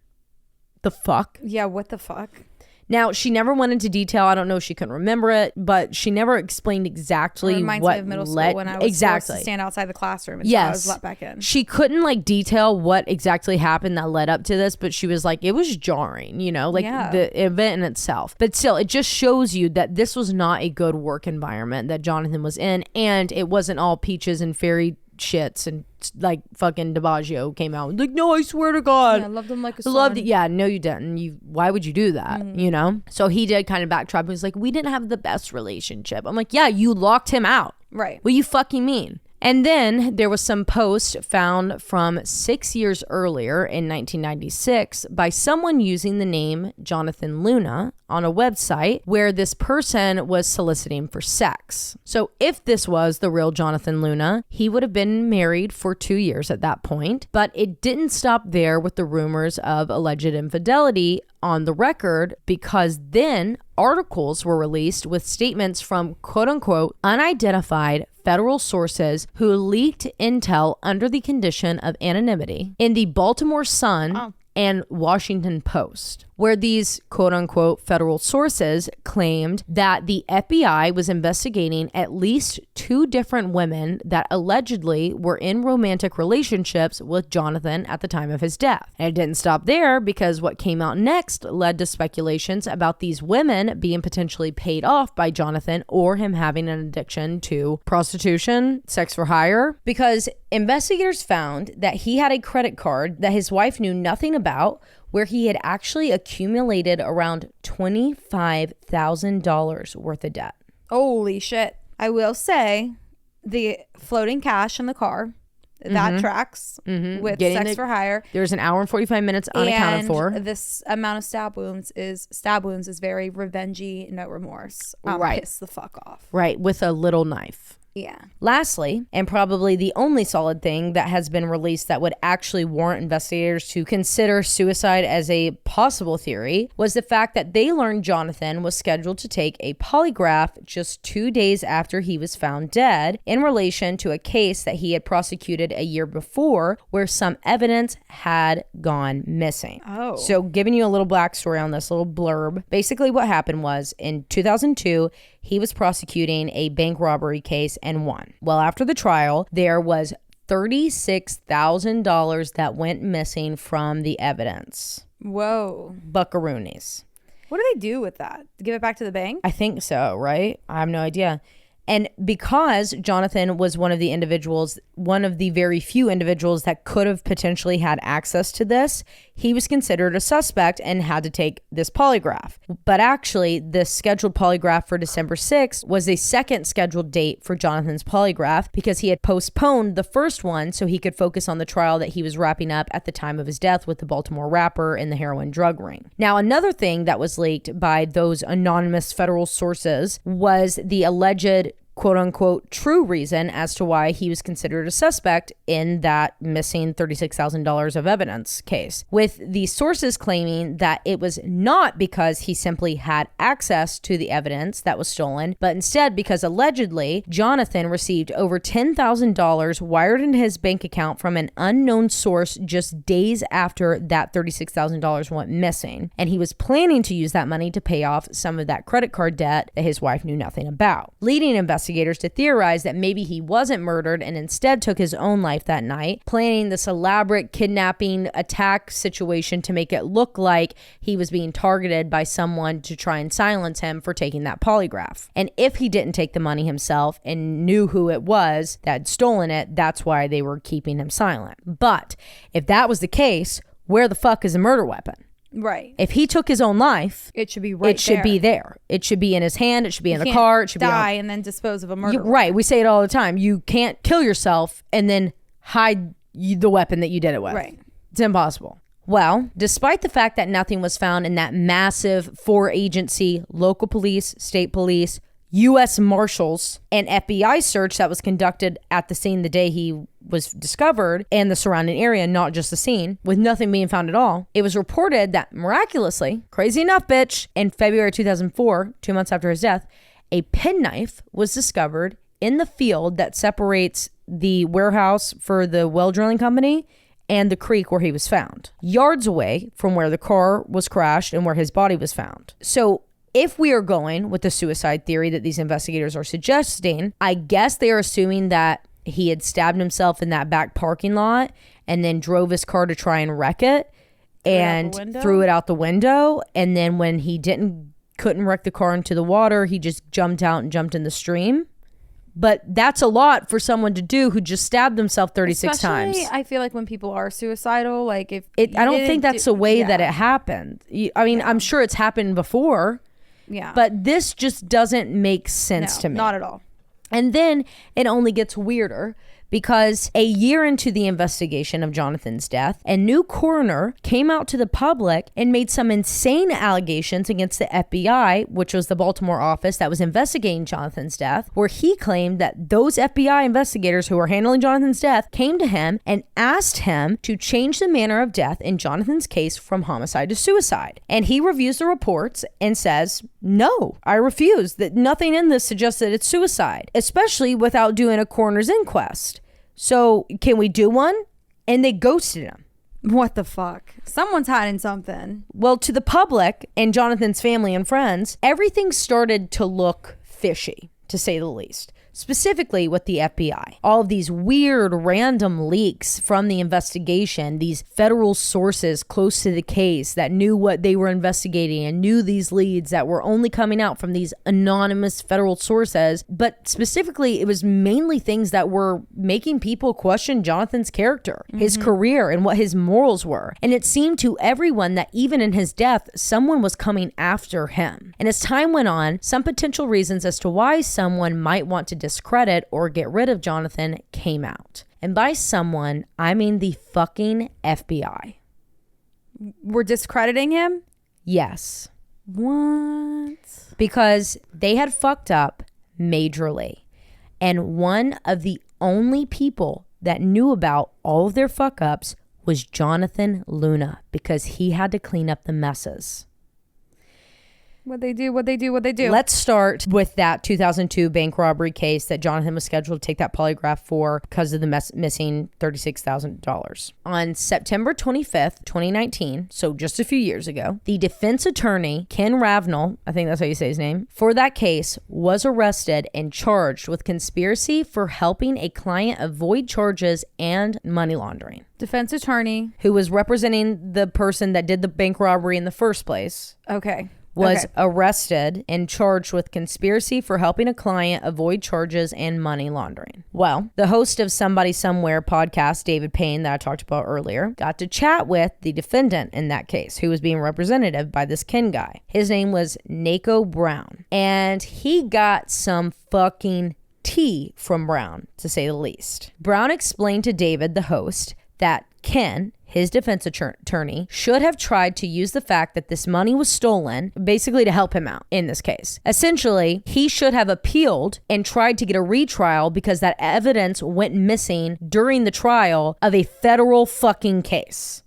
The fuck? Yeah, what the fuck? Now, she never went into detail. I don't know if she couldn't remember it, but she never explained exactly reminds what me of middle led. School when I was forced to stand outside the classroom until I was let back in. She couldn't detail what exactly happened that led up to this, but she was like, it was jarring, the event in itself. But still, it just shows you that this was not a good work environment that Jonathan was in, and it wasn't all peaches and fairy shits, and fucking DiBiagio came out like, no, I swear to God, I loved him like a son. Loved it. Yeah, no, you didn't. Why would you do that? So he did kind of backtrack. He was like, we didn't have the best relationship. I'm like, yeah, you locked him out. Right. What do you fucking mean? And then there was some post found from 6 years earlier in 1996 by someone using the name Jonathan Luna on a website where this person was soliciting for sex. So if this was the real Jonathan Luna, he would have been married for 2 years at that point. But it didn't stop there with the rumors of alleged infidelity on the record, because then articles were released with statements from quote unquote unidentified federal sources who leaked intel under the condition of anonymity in the Baltimore Sun and Washington Post, where these quote-unquote federal sources claimed that the FBI was investigating at least 2 different women that allegedly were in romantic relationships with Jonathan at the time of his death. And it didn't stop there, because what came out next led to speculations about these women being potentially paid off by Jonathan, or him having an addiction to prostitution, sex for hire, because investigators found that he had a credit card that his wife knew nothing about, where he had actually accumulated around $25,000 worth of debt. Holy shit. I will say the floating cash in the car, that tracks with sex for hire. There's an hour and 45 minutes unaccounted for. This amount of stab wounds is very revengey, no remorse. Right. Piss the fuck off. Right. With a little knife. Yeah. Lastly, and probably the only solid thing that has been released that would actually warrant investigators to consider suicide as a possible theory, was the fact that they learned Jonathan was scheduled to take a polygraph just 2 days after he was found dead in relation to a case that he had prosecuted a year before, where some evidence had gone missing. Oh. So giving you a little backstory on this little blurb, basically what happened was in 2002, he was prosecuting a bank robbery case and won. Well, after the trial, there was $36,000 that went missing from the evidence. Whoa. Buckaroonies. What do they do with that? Give it back to the bank? I think so, right? I have no idea. And because Jonathan was one of the very few individuals that could have potentially had access to this, he was considered a suspect and had to take this polygraph. But actually, the scheduled polygraph for December 6th was a second scheduled date for Jonathan's polygraph because he had postponed the first one so he could focus on the trial that he was wrapping up at the time of his death with the Baltimore rapper and the heroin drug ring. Now, another thing that was leaked by those anonymous federal sources was the alleged quote unquote true reason as to why he was considered a suspect in that missing $36,000 of evidence case, with the sources claiming that it was not because he simply had access to the evidence that was stolen, but instead because allegedly Jonathan received over $10,000 wired into his bank account from an unknown source just days after that $36,000 went missing, and he was planning to use that money to pay off some of that credit card debt that his wife knew nothing about, leading investigators to theorize that maybe he wasn't murdered and instead took his own life that night, planning this elaborate kidnapping attack situation to make it look like he was being targeted by someone to try and silence him for taking that polygraph. And if he didn't take the money himself and knew who it was that had stolen it, that's why they were keeping him silent. But if that was the case, where the fuck is a murder weapon? Right. If he took his own life, it should be right there. It should be there. It should be in his hand. It should be in the can't car. It should die be and then dispose of a murder. Right. We say it all the time. You can't kill yourself and then hide the weapon that you did it with. Right. It's impossible. Well, despite the fact that nothing was found in that massive 4-agency local police, state police, U.S. Marshals, and FBI search that was conducted at the scene the day he was discovered and the surrounding area, not just the scene, with nothing being found at all, it was reported that miraculously, crazy enough, bitch, in February 2004, 2 months after his death, a penknife was discovered in the field that separates the warehouse for the well drilling company and the creek where he was found, yards away from where the car was crashed and where his body was found. So if we are going with the suicide theory that these investigators are suggesting, I guess they are assuming that he had stabbed himself in that back parking lot and then drove his car to try and wreck it and threw it out the window. And then when he couldn't wreck the car into the water, he just jumped out and jumped in the stream. But that's a lot for someone to do who just stabbed himself 36 times. I feel like when people are suicidal, like I don't think that's the way that it happened. I'm sure it's happened before. Yeah. But this just doesn't make sense to me. Not at all. And then it only gets weirder because a year into the investigation of Jonathan's death, a new coroner came out to the public and made some insane allegations against the FBI, which was the Baltimore office that was investigating Jonathan's death, where he claimed that those FBI investigators who were handling Jonathan's death came to him and asked him to change the manner of death in Jonathan's case from homicide to suicide. And he reviews the reports and says, no, I refuse. That nothing in this suggests that it's suicide, especially without doing a coroner's inquest. So can we do one? And they ghosted him. What the fuck? Someone's hiding something. Well, to the public and Jonathan's family and friends, everything started to look fishy, to say the least. Specifically with the FBI. All of these weird random leaks from the investigation, these federal sources close to the case that knew what they were investigating and knew these leads that were only coming out from these anonymous federal sources. But specifically, it was mainly things that were making people question Jonathan's character, his career, and what his morals were. And it seemed to everyone that even in his death, someone was coming after him. And as time went on, some potential reasons as to why someone might want to discredit or get rid of Jonathan came out. And by someone, I mean the fucking FBI. We're discrediting him? Yes. What? Because they had fucked up majorly. And one of the only people that knew about all of their fuck ups was Jonathan Luna, because he had to clean up the messes. What they do. Let's start with that 2002 bank robbery case that Jonathan was scheduled to take that polygraph for because of the missing $36,000. On September 25th, 2019, so just a few years ago, the defense attorney, Ken Ravenel, I think that's how you say his name, for that case was arrested and charged with conspiracy for helping a client avoid charges and money laundering. Defense attorney. Who was representing the person that did the bank robbery in the first place. Okay. was arrested and charged with conspiracy for helping a client avoid charges and money laundering. Well, the host of Somebody Somewhere podcast, David Payne, that I talked about earlier, got to chat with the defendant in that case, who was being represented by this Ken guy. His name was Naco Brown, and he got some fucking tea from Brown, to say the least. Brown explained to David, the host, that Ken, his defense attorney, should have tried to use the fact that this money was stolen basically to help him out in this case. Essentially, he should have appealed and tried to get a retrial because that evidence went missing during the trial of a federal fucking case,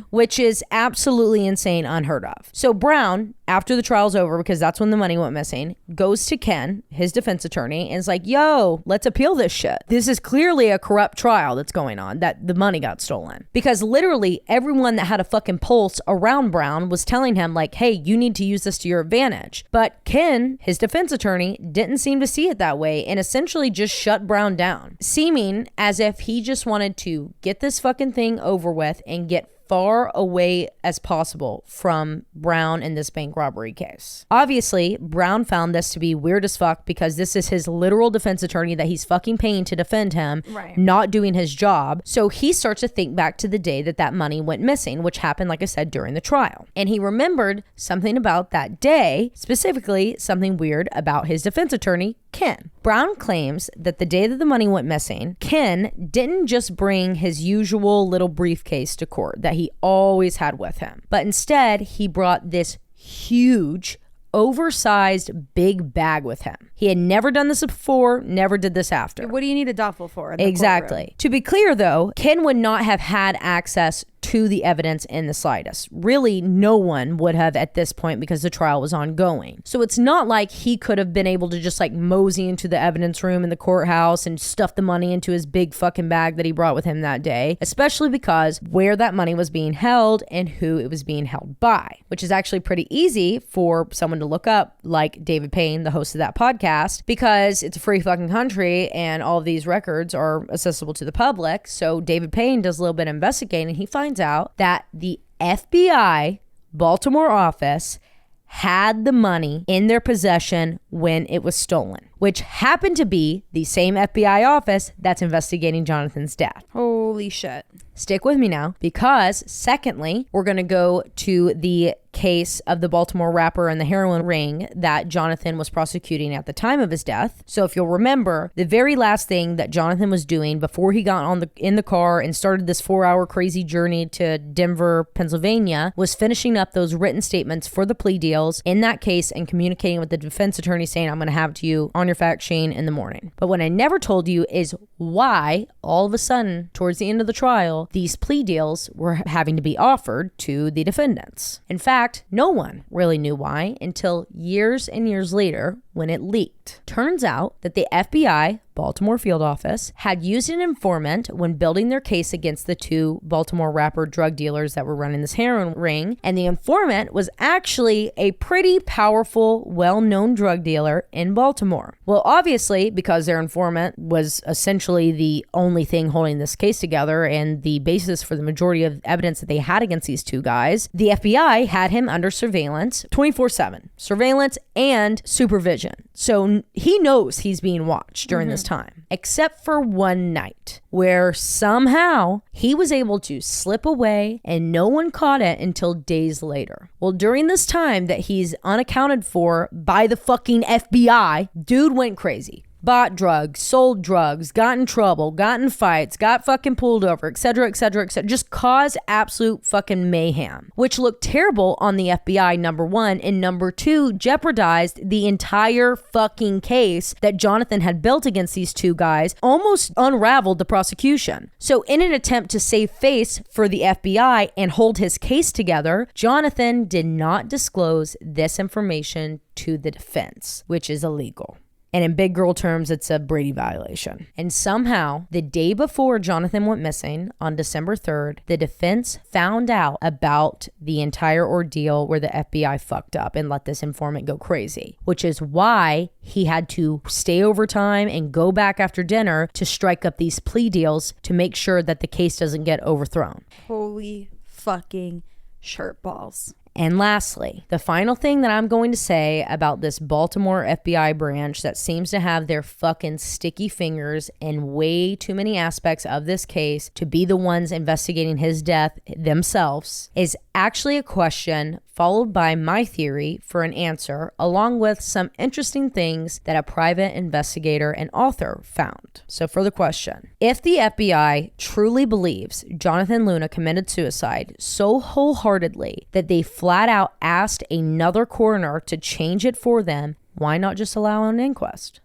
which is absolutely insane, unheard of. So Brown, after the trial's over, because that's when the money went missing, goes to Ken, his defense attorney, and is like, yo, let's appeal this shit. This is clearly a corrupt trial that's going on, that the money got stolen. Because literally everyone that had a fucking pulse around Brown was telling him like, hey, you need to use this to your advantage. But Ken, his defense attorney, didn't seem to see it that way and essentially just shut Brown down, seeming as if he just wanted to get this fucking thing over with and get far away as possible from Brown in this bank robbery case. Obviously, Brown found this to be weird as fuck because this is his literal defense attorney that he's fucking paying to defend him, not doing his job. So he starts to think back to the day that that money went missing, which happened, like I said, during the trial. And he remembered something about that day, specifically something weird about his defense attorney, Ken. Brown claims that the day that the money went missing, Ken didn't just bring his usual little briefcase to court that he always had with him, but instead he brought this huge, oversized big bag with him. He had never done this before, never did this after. What do you need a duffel for? Exactly. To be clear though, Ken would not have had access to the evidence in the slightest. Really, no one would have at this point because the trial was ongoing. So it's not like he could have been able to just like mosey into the evidence room in the courthouse and stuff the money into his big fucking bag that he brought with him that day, especially because where that money was being held and who it was being held by, which is actually pretty easy for someone to look up, like David Payne, the host of that podcast, because it's a free fucking country and all of these records are accessible to the public. So David Payne does a little bit of investigating and he finds out that the FBI Baltimore office had the money in their possession when it was stolen, which happened to be the same FBI office that's investigating Jonathan's death. Holy shit. Stick with me now, because secondly, we're going to go to the case of the Baltimore rapper and the heroin ring that Jonathan was prosecuting at the time of his death. So if you'll remember, the very last thing that Jonathan was doing before he got in the car and started this 4-hour crazy journey to Denver, Pennsylvania, was finishing up those written statements for the plea deals in that case and communicating with the defense attorney saying, I'm going to have it to you on your fact sheet in the morning. But what I never told you is why all of a sudden, towards the end of the trial, these plea deals were having to be offered to the defendants. In fact, no one really knew why until years and years later when it leaked. Turns out that the FBI Baltimore field office had used an informant when building their case against the two Baltimore rapper drug dealers that were running this heroin ring, and the informant was actually a pretty powerful, well-known drug dealer in Baltimore. Well, obviously, because their informant was essentially the only thing holding this case together and the basis for the majority of evidence that they had against these two guys, the FBI had him under surveillance 24/7. Surveillance and supervision. So he knows he's being watched during this time, except for one night where somehow he was able to slip away and no one caught it until days later. Well, during this time that he's unaccounted for by the fucking FBI, dude went crazy. Bought drugs, sold drugs, got in trouble, got in fights, got fucking pulled over, etc., etc., etc. Just caused absolute fucking mayhem, which looked terrible on the FBI, number one, and number two, jeopardized the entire fucking case that Jonathan had built against these two guys, almost unraveled the prosecution. So in an attempt to save face for the FBI and hold his case together, Jonathan did not disclose this information to the defense, which is illegal. And in big girl terms, it's a Brady violation. And somehow, the day before Jonathan went missing, on December 3rd, the defense found out about the entire ordeal where the FBI fucked up and let this informant go crazy, which is why he had to stay overtime and go back after dinner to strike up these plea deals to make sure that the case doesn't get overthrown. Holy fucking shirt balls. And lastly, the final thing that I'm going to say about this Baltimore FBI branch that seems to have their fucking sticky fingers in way too many aspects of this case to be the ones investigating his death themselves is actually a question followed by my theory for an answer, along with some interesting things that a private investigator and author found. So for the question, if the FBI truly believes Jonathan Luna committed suicide so wholeheartedly that they flat out asked another coroner to change it for them, why not just allow an inquest?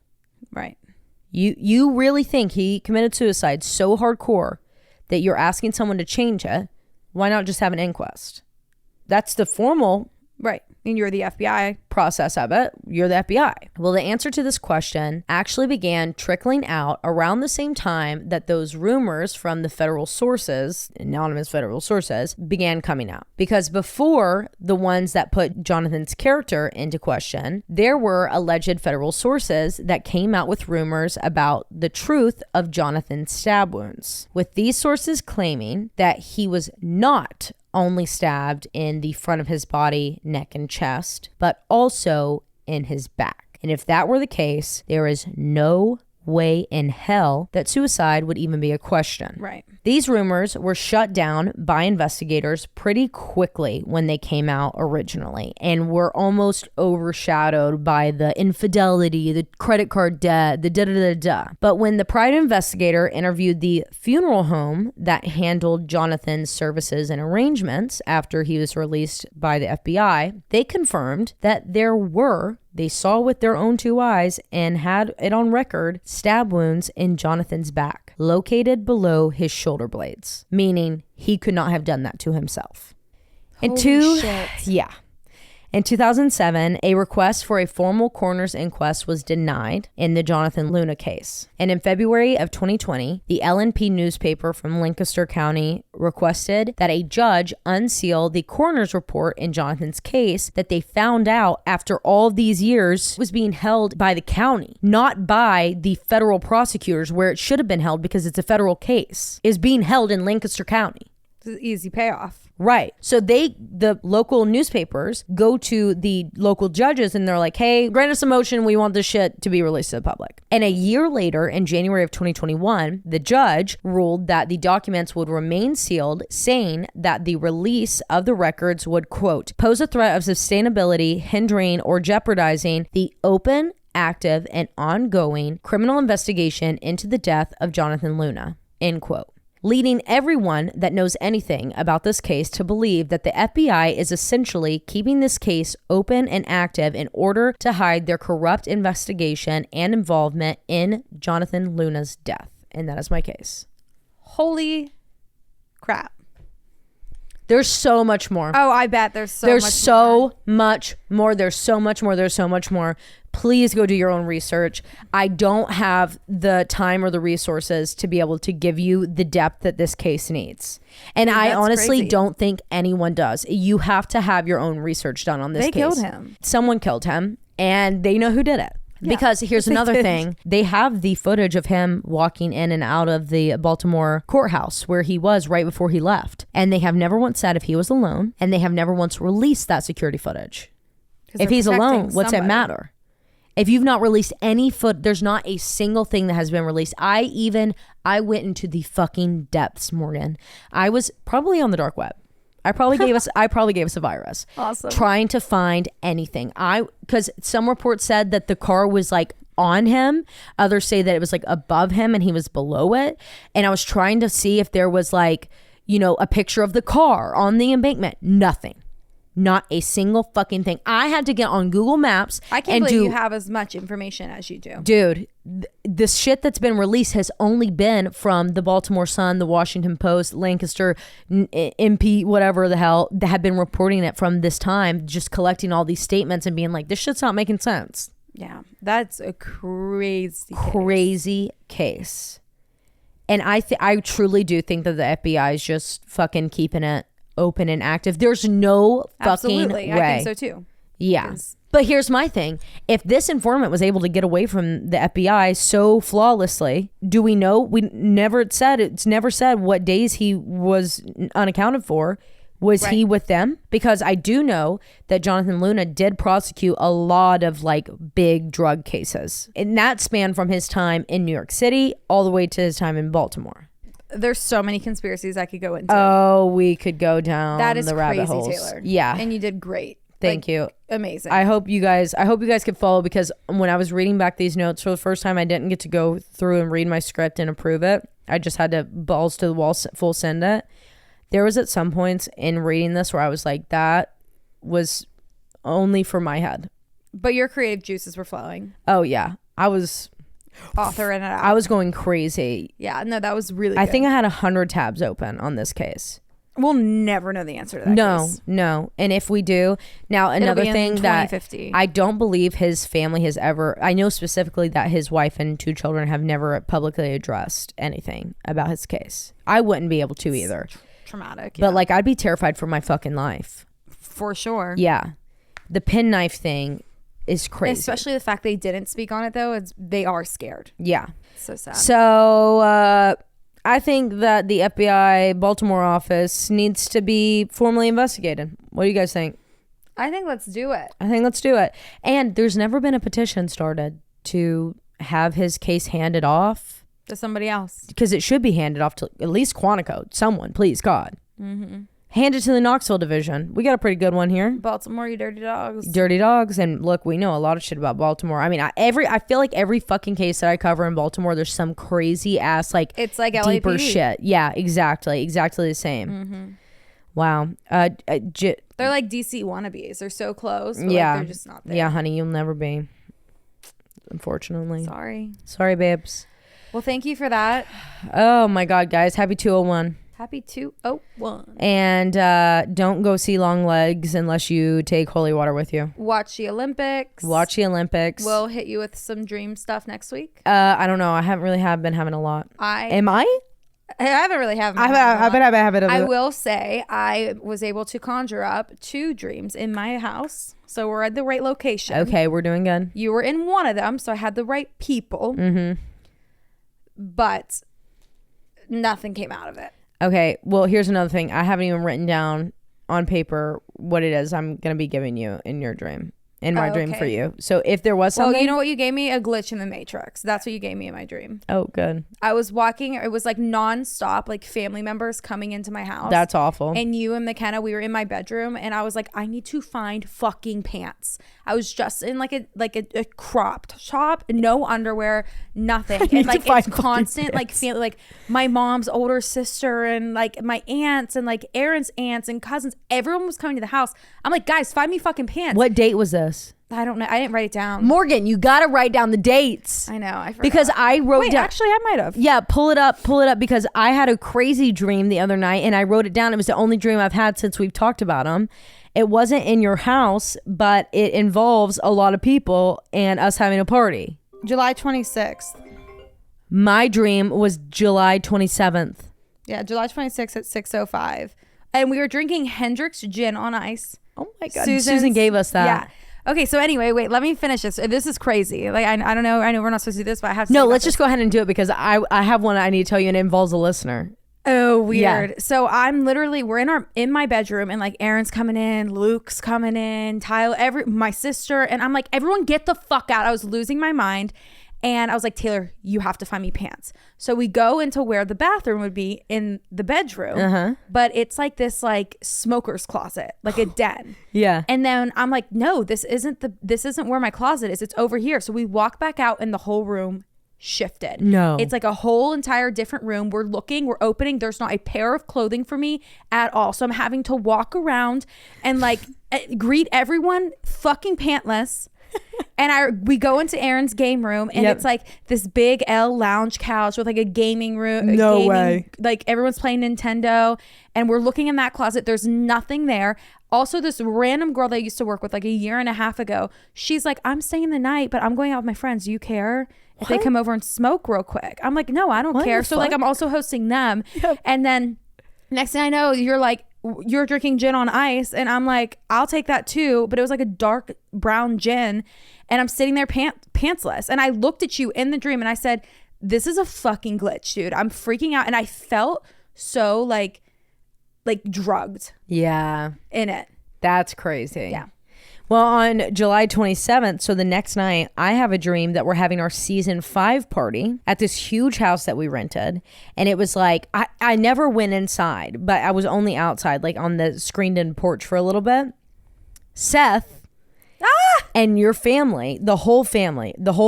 Right. You really think he committed suicide so hardcore that you're asking someone to change it? Why not just have an inquest? That's the formal Right. And you're the FBI. process of it. You're the FBI. Well, the answer to this question actually began trickling out around the same time that those rumors from the federal sources, anonymous federal sources, began coming out. Because before the ones that put Jonathan's character into question, there were alleged federal sources that came out with rumors about the truth of Jonathan's stab wounds, with these sources claiming that he was not only stabbed in the front of his body, neck, and chest, but also in his back. And if that were the case, there is no way in hell that suicide would even be a question. Right. These rumors were shut down by investigators pretty quickly when they came out originally and were almost overshadowed by the infidelity, the credit card debt, the da-da-da-da. But when the private investigator interviewed the funeral home that handled Jonathan's services and arrangements after he was released by the FBI, they confirmed that they saw with their own two eyes and had it on record, stab wounds in Jonathan's back, located below his shoulder blades, meaning he could not have done that to himself. Holy shit. Yeah. In 2007, a request for a formal coroner's inquest was denied in the Jonathan Luna case. And in February of 2020, the LNP newspaper from Lancaster County requested that a judge unseal the coroner's report in Jonathan's case that they found out after all these years was being held by the county, not by the federal prosecutors where it should have been held because it's a federal case, is being held in Lancaster County. It's an easy payoff. Right. So the local newspapers go to the local judges and they're like, hey, grant us a motion. We want this shit to be released to the public. And a year later, in January of 2021, the judge ruled that the documents would remain sealed, saying that the release of the records would, quote, pose a threat of sustainability, hindering or jeopardizing the open, active, and ongoing criminal investigation into the death of Jonathan Luna, end quote. Leading everyone that knows anything about this case to believe that the FBI is essentially keeping this case open and active in order to hide their corrupt investigation and involvement in Jonathan Luna's death. And that is my case. Holy crap. There's so much more. Oh, I bet there's so much more. There's so much more. Please go do your own research. I don't have the time or the resources to be able to give you the depth that this case needs. And I honestly don't think anyone does. You have to have your own research done on this case. They killed him. Someone killed him and they know who did it. Yeah, because here's another thing. They have the footage of him walking in and out of the Baltimore courthouse where he was right before he left. And they have never once said if he was alone, and they have never once released that security footage. If he's alone, what's it matter? If you've not released any there's not a single thing that has been released. I went into the fucking depths, Morgan. I was probably on the dark web. I probably gave us a virus. Awesome. Trying to find anything. Because some reports said that the car was like on him. Others say that it was like above him and he was below it. And I was trying to see if there was like, a picture of the car on the embankment. Nothing. Not a single fucking thing. I had to get on Google Maps. I can't believe you have as much information as you do. Dude, the shit that's been released has only been from the Baltimore Sun, the Washington Post, Lancaster, MP, whatever the hell, that have been reporting it from this time, just collecting all these statements and being like, this shit's not making sense. Yeah, that's a crazy case. And I truly do think that the FBI is just fucking keeping it open and active. There's no fucking way. I think so too. Yeah. But here's my thing. If this informant was able to get away from the FBI so flawlessly, do we know? It's never said what days he was unaccounted for. Was he with them? Because I do know that Jonathan Luna did prosecute a lot of like big drug cases. And that spanned from his time in New York City all the way to his time in Baltimore. There's so many conspiracies I could go into. Oh, we could go down that is the rabbit crazy, holes. Taylor. Yeah. And you did great. Thank you. Amazing. I hope you guys could follow, because when I was reading back these notes for the first time, I didn't get to go through and read my script and approve it. I just had to balls to the wall full send it. There was at some points in reading this where I was like, that was only for my head. But your creative juices were flowing. Oh yeah. I was authoring it out. I was going crazy. Yeah, no, that was really good. I think I had 100 tabs open on this case. We'll never know the answer to that case. No. And if we do, now another thing that I don't believe his family has ever, I know specifically that his wife and 2 children have never publicly addressed anything about his case. I wouldn't be able to either. Traumatic. But like, I'd be terrified for my fucking life. For sure. Yeah. The penknife thing is crazy. Especially the fact they didn't speak on it though. They are scared. Yeah. So sad. So I think that the FBI Baltimore office needs to be formally investigated. What do you guys think? I think let's do it. And there's never been a petition started to have his case handed off to somebody else, because it should be handed off to at least Quantico. Someone, please, God. Mm-hmm. Hand it to the Knoxville division. We got a pretty good one here. Baltimore, you dirty dogs. Dirty dogs. And look, we know a lot of shit about Baltimore. I mean, I feel like every fucking case that I cover in Baltimore, there's some crazy ass, like, it's like deeper LAPD. shit. Yeah, exactly the same. Mm-hmm. Wow. They're like DC wannabes. They're so close, but yeah, like they're just not there. Yeah, honey, you'll never be. Unfortunately. Sorry, babes. Well, thank you for that. Oh my God, guys. Happy 201. Happy 201. And don't go see Longlegs unless you take holy water with you. Watch the Olympics. We'll hit you with some dream stuff next week. I don't know. I haven't really been having a lot. Am I? I haven't really had. I will say I was able to conjure up 2 dreams in my house. So we're at the right location. Okay, we're doing good. You were in one of them, so I had the right people. Mm-hmm. But nothing came out of it. Okay, well, here's another thing. I haven't even written down on paper what it is I'm going to be giving you in your dream. In my dream for you. So if there was something... Well, you know what you gave me? A glitch in the Matrix. That's what you gave me in my dream. Oh, good. I was walking. It was like nonstop, like family members coming into my house. That's awful. And you and McKenna, we were in my bedroom, and I was like, I need to find fucking pants. I was just in like a cropped top, no underwear, nothing. And like it's constant, like feeling like my mom's older sister and like my aunts and like Aaron's aunts and cousins. Everyone was coming to the house. I'm like, guys, find me fucking pants. What date was this? I don't know. I didn't write it down. Morgan, you got to write down the dates. I know. I forgot. Because I wrote down. Actually, I might have. Yeah, pull it up because I had a crazy dream the other night and I wrote it down. It was the only dream I've had since we've talked about them. It wasn't in your house, but it involves a lot of people and us having a party. July 26th. My dream was July 27th. Yeah, July 26th at 6:05. And we were drinking Hendrick's gin on ice. Oh my God. Susan gave us that. Yeah. Okay, so anyway, wait, let me finish this. This is crazy. Like, I don't know. I know we're not supposed to do this, but I have to. No, let's just go ahead and do it because I have one I need to tell you and it involves a listener. Oh, weird. Yeah. So we're in my bedroom and like Aaron's coming in, Luke's coming in, Taylar, my sister. And I'm like, everyone get the fuck out. I was losing my mind. And I was like, Taylor, you have to find me pants. So we go into where the bathroom would be in the bedroom, but it's like this like smoker's closet, like a den. Yeah. And then I'm like, no, this isn't where my closet is. It's over here. So we walk back out and the whole room shifted. No. It's like a whole entire different room. We're opening. There's not a pair of clothing for me at all. So I'm having to walk around and like greet everyone fucking pantless. And we go into Aaron's game room and it's like this big L lounge couch with like a gaming room. No way. Like everyone's playing Nintendo and we're looking in that closet. There's nothing there. Also, this random girl that I used to work with like a year and a half ago, she's like, I'm staying the night, but I'm going out with my friends. Do you care if they come over and smoke real quick? I'm like, no, I don't care. So like I'm also hosting them. Yep. And then next thing I know, you're drinking gin on ice and I'm like, I'll take that too, but it was like a dark brown gin and I'm sitting there pantsless and I looked at you in the dream and I said, this is a fucking glitch, dude. I'm freaking out and I felt so like like drugged Yeah. in it. That's crazy. Yeah. Well, on July 27th, so the next night, I have a dream that we're having our season 5 party at this huge house that we rented. And it was like, I never went inside, but I was only outside, like on the screened in porch for a little bit. Seth and your family, the whole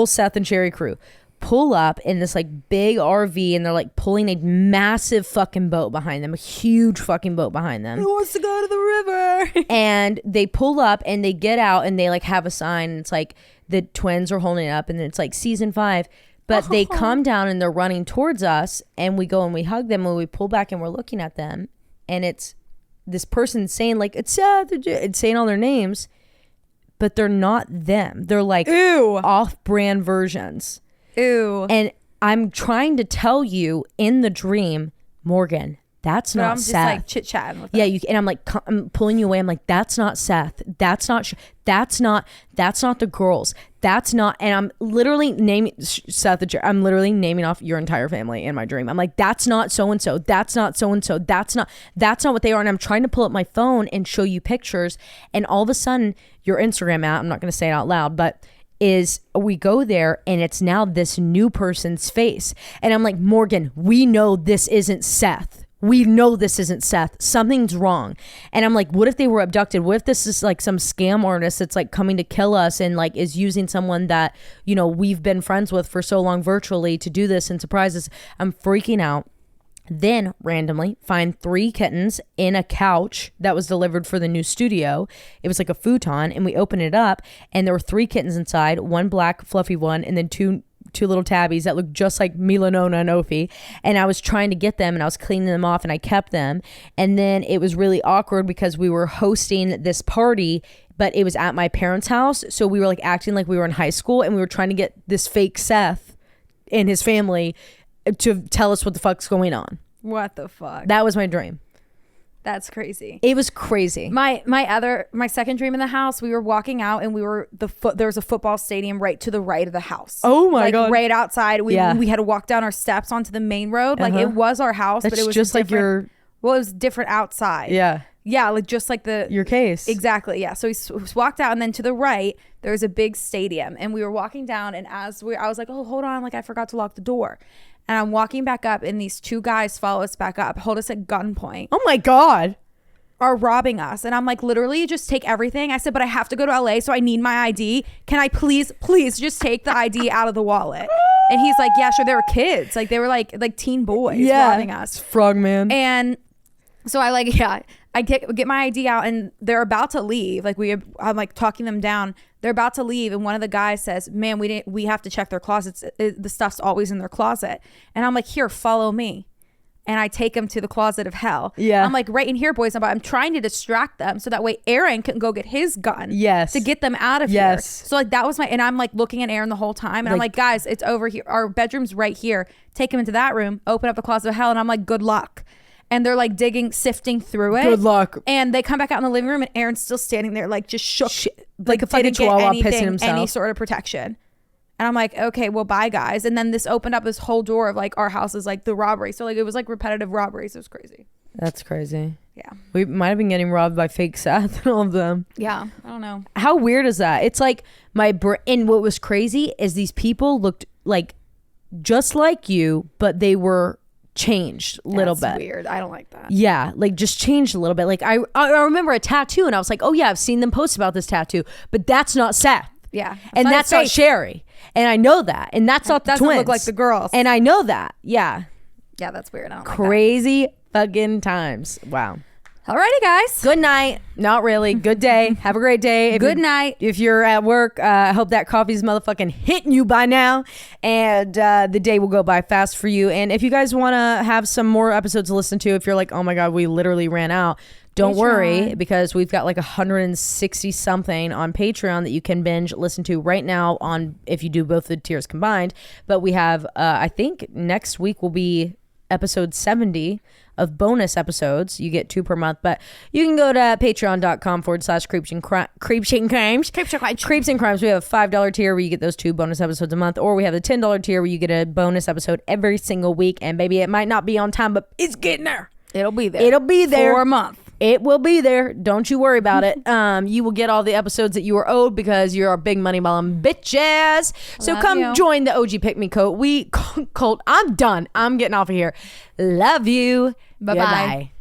Seth and Sherry crew, pull up in this like big RV, and they're like pulling a massive fucking boat behind them, a huge fucking boat behind them. Who wants to go to the river? And they pull up and they get out and they like have a sign, and it's like the twins are holding it up, and it's like season 5. But they come down and they're running towards us, and we go and we hug them, and we pull back and we're looking at them, and it's this person saying like, it's saying all their names, but they're not them. They're like off-brand versions. Ew. And I'm trying to tell you in the dream, Morgan, that's not Seth. I'm just like chit-chatting with them. Yeah, and I'm like, I'm pulling you away. I'm like, that's not Seth. That's not the girls. That's not, and I'm literally naming Seth. I'm literally naming off your entire family in my dream. I'm like, that's not so-and-so. That's not so-and-so. That's not what they are. And I'm trying to pull up my phone and show you pictures. And all of a sudden, your Instagram I'm not going to say it out loud, but we go there and it's now this new person's face. And I'm like, Morgan, we know this isn't Seth. We know this isn't Seth. Something's wrong. And I'm like, what if they were abducted? What if this is like some scam artist that's like coming to kill us and like is using someone that, you know, we've been friends with for so long virtually to do this and surprise us? I'm freaking out. Then randomly find 3 kittens in a couch that was delivered for the new studio. It was like a futon, and we open it up and there were 3 kittens inside, 1 black fluffy one, and then two little tabbies that looked just like Mila, Nona, and Ophi. And I was trying to get them and I was cleaning them off and I kept them. And then it was really awkward because we were hosting this party, but it was at my parents' house. So we were like acting like we were in high school, and we were trying to get this fake Seth and his family to tell us what the fuck's going on. What the fuck? That was my dream. That's crazy. It was crazy. My second dream in the house, we were walking out and there was a football stadium right to the right of the house. Oh my God. Right outside. We had to walk down our steps onto the main road. Like it was our house, but it was just like it was different outside. Yeah. Yeah, like just like your case. Exactly. Yeah. So we walked out, and then to the right there was a big stadium, and we were walking down, and I was like, oh, hold on, like I forgot to lock the door. And I'm walking back up, and these 2 guys follow us back up, hold us at gunpoint. Oh my God. Are robbing us. And I'm like, literally just take everything. I said, but I have to go to LA, so I need my ID. Can I please just take the ID out of the wallet? And he's like, yeah, sure. They were kids. Like they were like teen boys robbing us. Frogman. And so I get my ID out, and they're about to leave. Like I'm like talking them down. They're about to leave, and one of the guys says, man, we have to check their closets. The stuff's always in their closet. And I'm like, here, follow me. And I take him to the closet of hell. Yeah. I'm like, right in here, boys. I'm trying to distract them so that way Aaron can go get his gun. Yes. To get them out of here. So like that was and I'm like looking at Aaron the whole time, and I'm like, guys, it's over here. Our bedroom's right here. Take him into that room, open up the closet of hell, and I'm like, good luck. And they're like sifting through it. Good luck. And they come back out in the living room, and Aaron's still standing there like just shook. Like a fucking chihuahua pissing himself. Any sort of protection. And I'm like, okay, well, bye guys. And then this opened up this whole door of like our house is like the robbery. So like it was like repetitive robberies. It was crazy. That's crazy. Yeah. We might have been getting robbed by fake Seth and all of them. Yeah. I don't know. How weird is that? It's like and what was crazy is these people looked like just like you, but they were changed a little bit. That's weird. I don't like that. Yeah, like just changed a little bit. Like I remember a tattoo, and I was like, oh yeah, I've seen them post about this tattoo, but that's not Seth. Yeah. And that's not Sherry. And I know that. And that's not the twins. Doesn't look like the girls. And I know that. Yeah. Yeah, that's weird. I don't Crazy fucking times. Wow. Alrighty, guys. Good night. Not really. Good day. Have a great day. Good night. If you're at work, I hope that coffee's motherfucking hitting you by now. And the day will go by fast for you. And if you guys want to have some more episodes to listen to, if you're like, oh my God, we literally ran out. Don't worry, because we've got like 160 something on Patreon that you can binge listen to right now on if you do both the tiers combined. But we have, I think next week will be episode 70 of bonus episodes. You get 2 per month, but you can go to patreon.com/creeps and crimes. Creeps and Crimes. We have a $5 tier where you get those 2 bonus episodes a month, or we have a $10 tier where you get a bonus episode every single week. And baby, it might not be on time, but it's getting there. It'll be there. It'll be there for a month. It will be there. Don't you worry about it. You will get all the episodes that you are owed because you're our big money ballin' bitches. So Love come you. join the OG Pick Me Cult. I'm done. I'm getting off of here. Love you. Bye-bye. Goodbye.